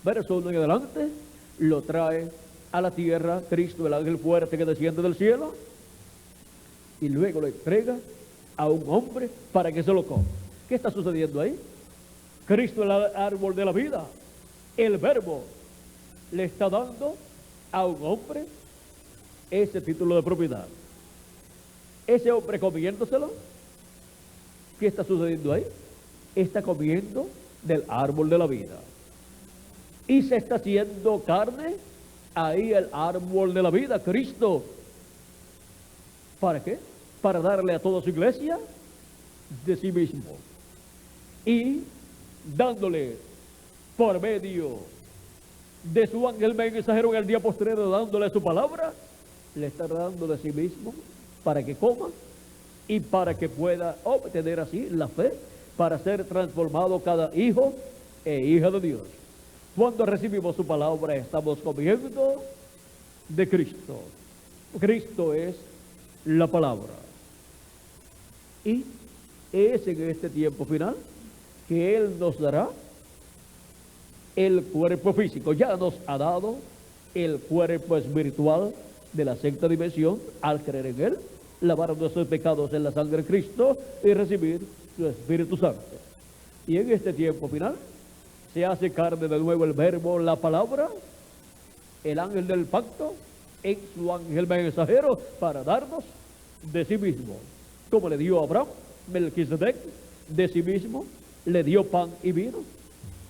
verso 1 en adelante, lo trae a la tierra, Cristo, el ángel fuerte que desciende del cielo, y luego lo entrega a un hombre para que se lo coma. ¿Qué está sucediendo ahí? Cristo, el árbol de la vida, el Verbo, le está dando a un hombre ese título de propiedad. Ese hombre comiéndoselo, ¿qué está sucediendo ahí? Está comiendo del árbol de la vida. Y se está haciendo carne ahí el árbol de la vida, Cristo. ¿Para qué? Para darle a toda su iglesia de sí mismo. Y dándole por medio de su ángel mensajero en el día postrero, dándole su palabra, le está dando de sí mismo para que coma y para que pueda obtener así la fe para ser transformado cada hijo e hija de Dios. Cuando recibimos su palabra, estamos comiendo de Cristo. Cristo es la palabra. Y es en este tiempo final que Él nos dará el cuerpo físico. Ya nos ha dado el cuerpo espiritual de la sexta dimensión al creer en Él, lavar nuestros pecados en la sangre de Cristo y recibir su Espíritu Santo. Y en este tiempo final se hace carne de nuevo el verbo, la palabra, el ángel del pacto, en su ángel mensajero para darnos de sí mismo. Como le dio a Abraham, Melquisedec, de sí mismo, le dio pan y vino.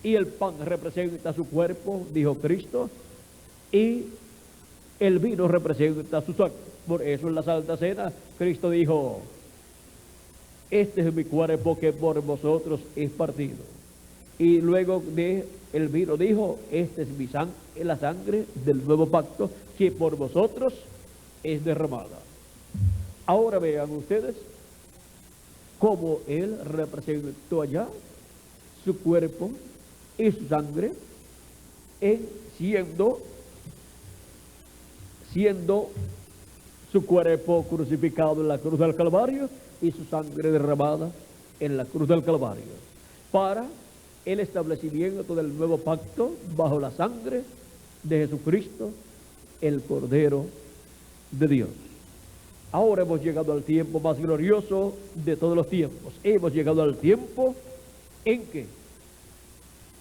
Y el pan representa su cuerpo, dijo Cristo, y el vino representa su sangre. Por eso en la Santa Cena, Cristo dijo: este es mi cuerpo que por vosotros es partido. Y luego de el vino dijo: esta es mi sangre, la sangre del nuevo pacto que por vosotros es derramada. Ahora vean ustedes cómo Él representó allá su cuerpo y su sangre en siendo su cuerpo crucificado en la cruz del Calvario y su sangre derramada en la cruz del Calvario, para el establecimiento del nuevo pacto bajo la sangre de Jesucristo, el Cordero de Dios. Ahora hemos llegado al tiempo más glorioso de todos los tiempos. Hemos llegado al tiempo en que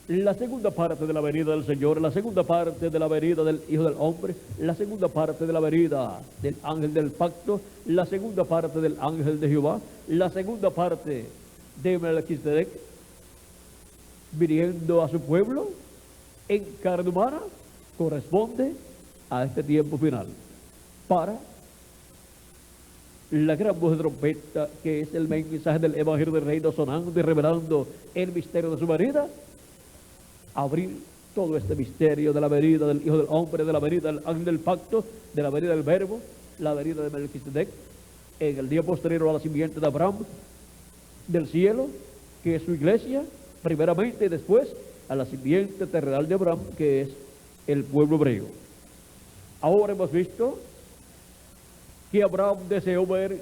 la segunda parte de la venida del Señor, la segunda parte de la venida del Hijo del Hombre, la segunda parte de la venida del ángel del pacto, la segunda parte del ángel de Jehová, la segunda parte de Melquisedec, viniendo a su pueblo en carne humana, corresponde a este tiempo final, para la gran voz de trompeta, que es el mensaje del Evangelio del Reino, sonando y revelando el misterio de su venida, abrir todo este misterio de la venida del Hijo del Hombre, de la venida del ángel del pacto, de la venida del Verbo, la venida de Melquisedec, en el día posterior a la simiente de Abraham, del cielo, que es su iglesia, primeramente, y después a la simiente terrenal de Abraham, que es el pueblo hebreo. Ahora hemos visto que Abraham deseó ver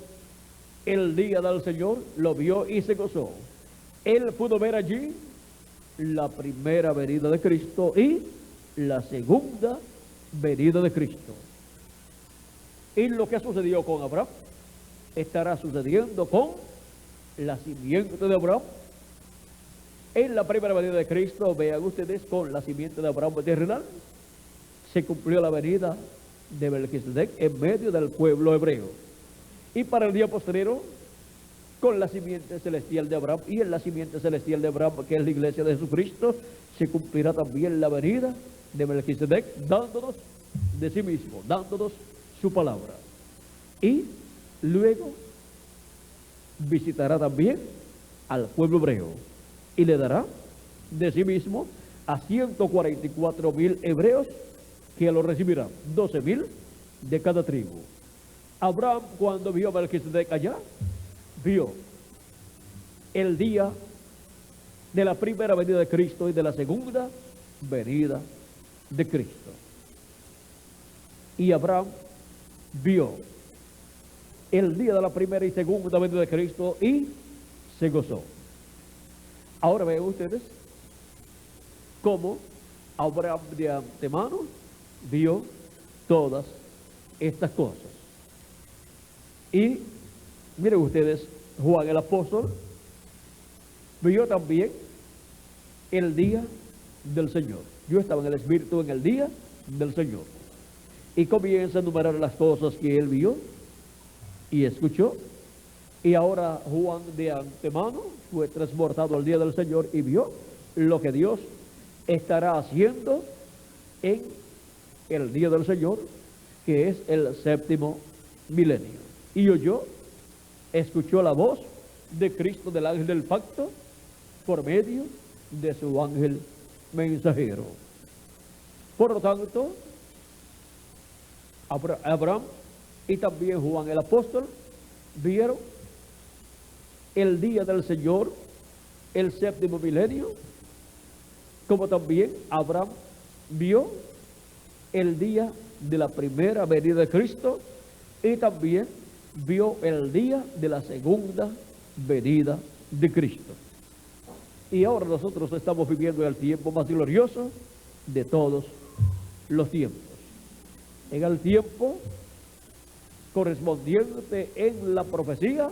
el día del Señor, lo vio y se gozó. Él pudo ver allí la primera venida de Cristo y la segunda venida de Cristo. Y lo que sucedió con Abraham estará sucediendo con la simiente de Abraham. En la primera venida de Cristo, vean ustedes, con la simiente de Abraham terrenal, se cumplió la venida de Melquisedec en medio del pueblo hebreo. Y para el día posterior, con la simiente celestial de Abraham, y en la simiente celestial de Abraham, que es la iglesia de Jesucristo, se cumplirá también la venida de Melquisedec, dándonos de sí mismo, dándonos su palabra. Y luego visitará también al pueblo hebreo y le dará de sí mismo a 144,000 hebreos que lo recibirán, 12,000 de cada tribu. Abraham, cuando vio a Melquisedec allá, vio el día de la primera venida de Cristo y de la segunda venida de Cristo. Y Abraham vio el día de la primera y segunda venida de Cristo y se gozó. Ahora vean ustedes cómo Abraham de antemano vio todas estas cosas. Y miren ustedes, Juan el apóstol vio también el día del Señor. Yo estaba en el Espíritu en el día del Señor. Y comienza a enumerar las cosas que él vio y escuchó. Y ahora Juan de antemano fue transportado al día del Señor y vio lo que Dios estará haciendo en el día del Señor, que es el séptimo milenio. Y escuchó la voz de Cristo, del ángel del pacto, por medio de su ángel mensajero. Por lo tanto, Abraham y también Juan el apóstol vieron el día del Señor, el séptimo milenio, como también Abraham vio el día de la primera venida de Cristo y también vio el día de la segunda venida de Cristo. Y ahora nosotros estamos viviendo el tiempo más glorioso de todos los tiempos. En el tiempo correspondiente en la profecía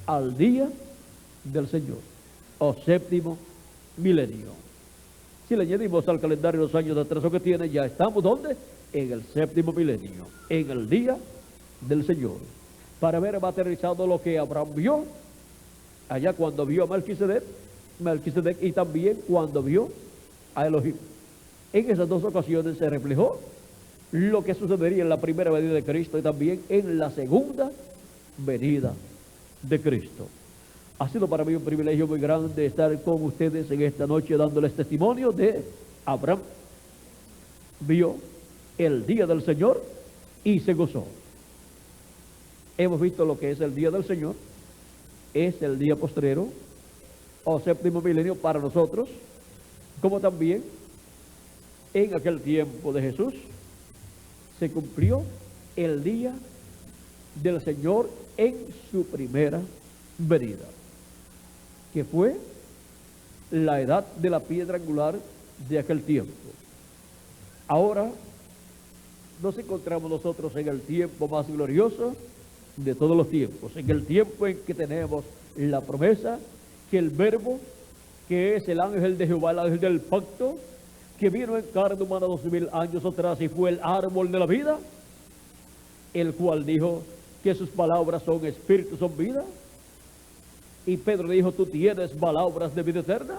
al día del Señor, o séptimo milenio. Si le añadimos al calendario los años de atraso que tiene, ya estamos ¿dónde? En el séptimo milenio, en el día del Señor. Para haber materializado lo que Abraham vio allá cuando vio a Melquisedec y también cuando vio a Elohim. En esas dos ocasiones se reflejó lo que sucedería en la primera venida de Cristo y también en la segunda venida de Cristo. Ha sido para mí un privilegio muy grande estar con ustedes en esta noche dándoles testimonio de Abraham. Vio el día del Señor y se gozó. Hemos visto lo que es el día del Señor, es el día postrero o séptimo milenio para nosotros, como también en aquel tiempo de Jesús se cumplió el día del Señor en su primera venida, que fue la edad de la piedra angular de aquel tiempo. Ahora nos encontramos nosotros en el tiempo más glorioso de todos los tiempos, en el tiempo en que tenemos la promesa que el Verbo, que es el ángel de Jehová, el ángel del pacto, que vino en carne humana 2000 años atrás y fue el árbol de la vida, el cual dijo que sus palabras son espíritu, son vida. Y Pedro dijo, tú tienes palabras de vida eterna.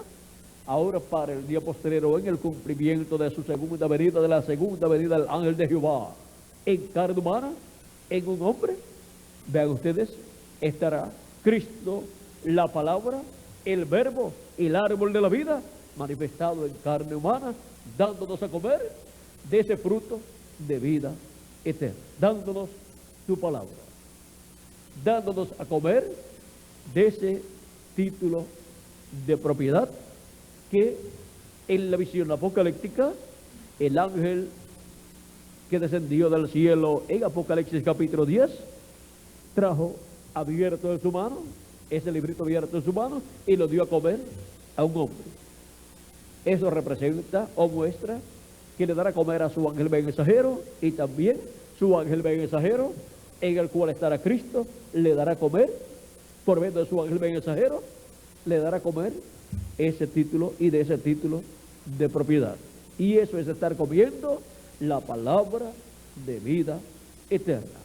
Ahora para el día posterior, en el cumplimiento de su segunda venida, de la segunda venida del ángel de Jehová, en carne humana, en un hombre, vean ustedes, estará Cristo, la palabra, el verbo, el árbol de la vida, manifestado en carne humana, dándonos a comer de ese fruto de vida eterna, dándonos su palabra, dándonos a comer de ese título de propiedad que en la visión apocalíptica el ángel que descendió del cielo en Apocalipsis capítulo 10 trajo abierto en su mano, ese librito abierto en su mano, y lo dio a comer a un hombre. Eso representa o muestra que le dará a comer a su ángel mensajero, y también su ángel mensajero, en el cual estará Cristo, le dará a comer, por medio de su ángel mensajero, le dará a comer ese título y de ese título de propiedad. Y eso es estar comiendo la palabra de vida eterna.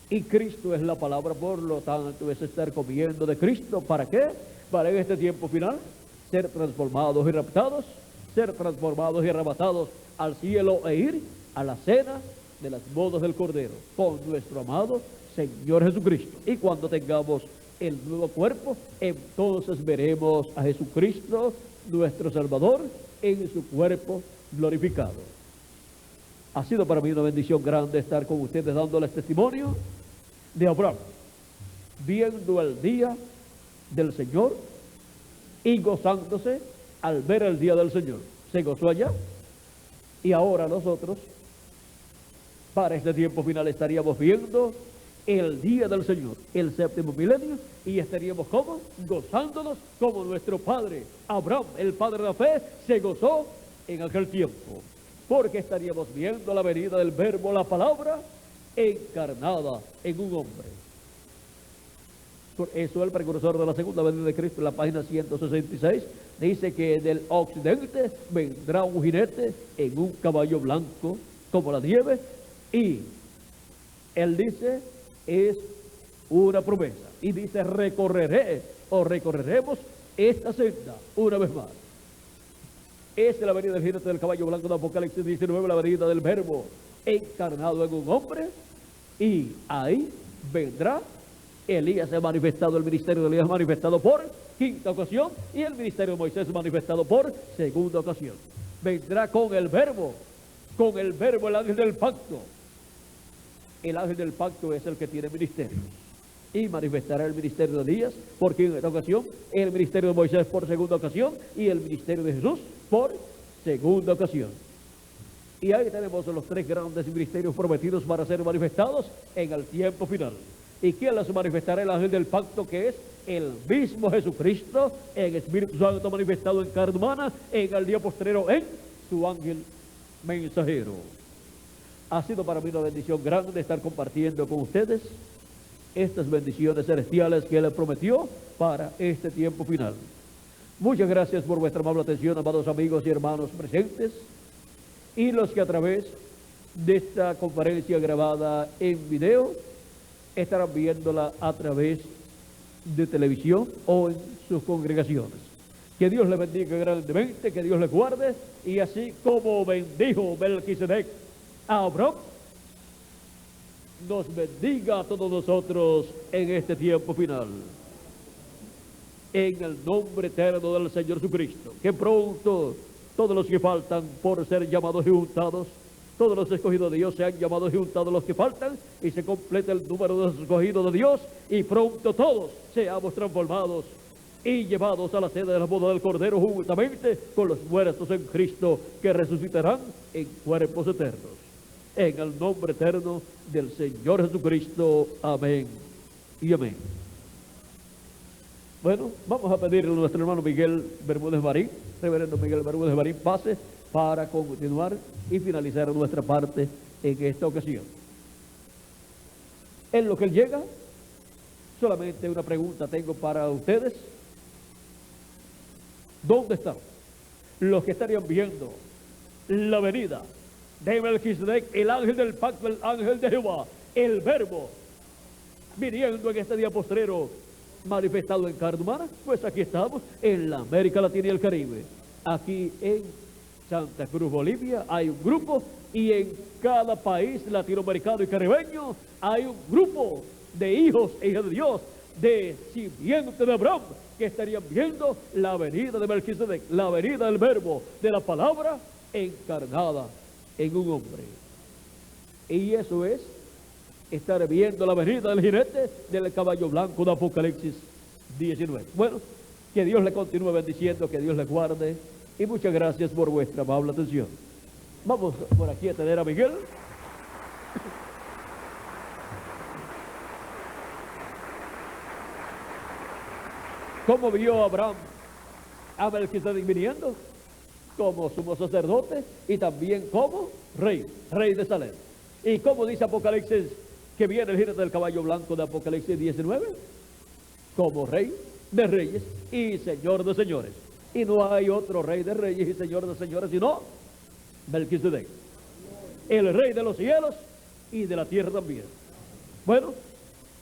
Y Cristo es la palabra, por lo tanto es estar comiendo de Cristo. ¿Para qué? Para en este tiempo final ser transformados y raptados, ser transformados y arrebatados al cielo e ir a la cena de las bodas del Cordero con nuestro amado Señor Jesucristo. Y cuando tengamos el nuevo cuerpo, entonces veremos a Jesucristo, nuestro Salvador, en su cuerpo glorificado. Ha sido para mí una bendición grande estar con ustedes dándoles testimonio de Abraham, viendo el día del Señor y gozándose al ver el día del Señor. Se gozó allá, y ahora nosotros, para este tiempo final, estaríamos viendo el día del Señor, el séptimo milenio, y estaríamos como gozándonos como nuestro padre Abraham, el padre de la fe, se gozó en aquel tiempo, porque estaríamos viendo la venida del verbo, la palabra encarnada en un hombre. Por eso el precursor de la segunda venida de Cristo, en la página 166, dice que del occidente vendrá un jinete en un caballo blanco como la nieve, y él dice, es una promesa, y dice, recorreré o recorreremos esta senda una vez más. Esa es la venida del jinete del caballo blanco de Apocalipsis 19, la venida del verbo encarnado en un hombre, y ahí vendrá Elías manifestado, el ministerio de Elías manifestado por quinta ocasión, y el ministerio de Moisés manifestado por segunda ocasión. Vendrá con el verbo con el verbo, el ángel del pacto. El ángel del pacto es el que tiene ministerio y manifestará el ministerio de Elías, porque en esta ocasión el ministerio de Moisés por segunda ocasión y el ministerio de Jesús por segunda ocasión. Y ahí tenemos los tres grandes ministerios prometidos para ser manifestados en el tiempo final. ¿Y quién los manifestará? El ángel del pacto, que es el mismo Jesucristo en Espíritu Santo manifestado en carne humana en el día postrero en su ángel mensajero. Ha sido para mí una bendición grande estar compartiendo con ustedes estas bendiciones celestiales que Él prometió para este tiempo final. Muchas gracias por vuestra amable atención, amados amigos y hermanos presentes, y los que a través de esta conferencia grabada en video estarán viéndola a través de televisión o en sus congregaciones. Que Dios les bendiga grandemente, que Dios les guarde, y así como bendijo Melquisedec a Abraham, nos bendiga a todos nosotros en este tiempo final. En el nombre eterno del Señor Jesucristo, que pronto todos los que faltan por ser llamados y juntados, todos los escogidos de Dios sean llamados y juntados los que faltan, y se complete el número de los escogidos de Dios, y pronto todos seamos transformados y llevados a la sede de la boda del Cordero, juntamente con los muertos en Cristo, que resucitarán en cuerpos eternos. En el nombre eterno del Señor Jesucristo. Amén y amén. Bueno, vamos a pedirle a nuestro hermano Miguel Bermúdez Marín, reverendo Miguel Bermúdez Marín, pase para continuar y finalizar nuestra parte en esta ocasión. En lo que él llega, solamente una pregunta tengo para ustedes. ¿Dónde están los que estarían viendo la venida de Melquisedec, el ángel del pacto, el ángel de Jehová, el verbo, viniendo en este día postrero, manifestado en carne humana? Pues aquí estamos, en la América Latina y el Caribe. Aquí en Santa Cruz, Bolivia, hay un grupo, y en cada país latinoamericano y caribeño hay un grupo de hijos e hijas de Dios, de simiente de Abraham, que estarían viendo la venida de Melquisedec, la venida del verbo, de la palabra encarnada en un hombre. Y eso es estar viendo la venida del jinete del caballo blanco de Apocalipsis 19. Bueno, que Dios le continúe bendiciendo, que Dios le guarde, y muchas gracias por vuestra amable atención. Vamos por aquí a tener a Miguel. ¿Cómo vio Abraham a Melquisedec viniendo? Como sumo sacerdote y también como rey de Salem. ¿Y cómo dice Apocalipsis que viene el jinete del caballo blanco de Apocalipsis 19? Como rey de reyes y señor de señores. Y no hay otro rey de reyes y señor de señores sino Melquisedec, el rey de los cielos y de la tierra también. Bueno,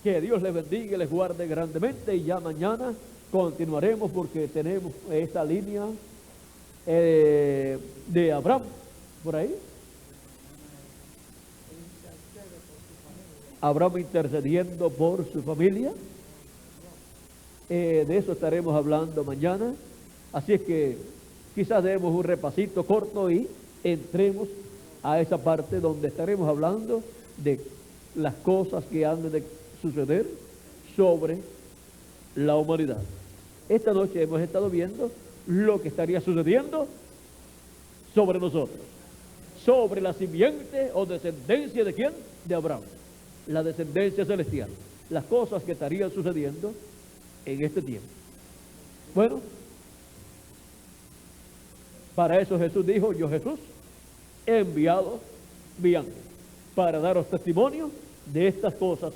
que Dios les bendiga y les guarde grandemente, y ya mañana continuaremos, porque tenemos esta línea de Abraham por ahí. Abraham intercediendo por su familia. De eso estaremos hablando mañana. Así es que quizás demos un repasito corto y entremos a esa parte donde estaremos hablando de las cosas que han de suceder sobre la humanidad. Esta noche hemos estado viendo lo que estaría sucediendo sobre nosotros, sobre la simiente o descendencia de ¿quién? De Abraham, la descendencia celestial, las cosas que estarían sucediendo en este tiempo. Bueno, para eso Jesús dijo: yo, Jesús, he enviado mi ángel para daros testimonio de estas cosas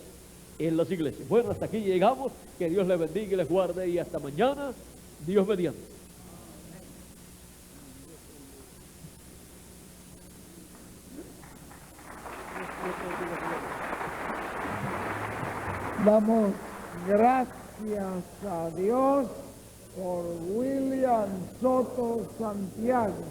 en las iglesias. Bueno, hasta aquí llegamos. Que Dios les bendiga y les guarde, y hasta mañana, Dios mediante. Damos gracias a Dios por William Soto Santiago,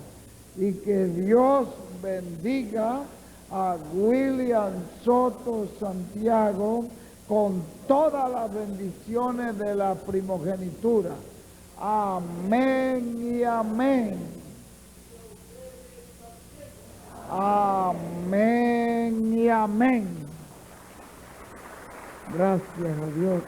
y que Dios bendiga a William Soto Santiago con todas las bendiciones de la primogenitura. Amén y amén. Amén. y amén. Gracias a Dios.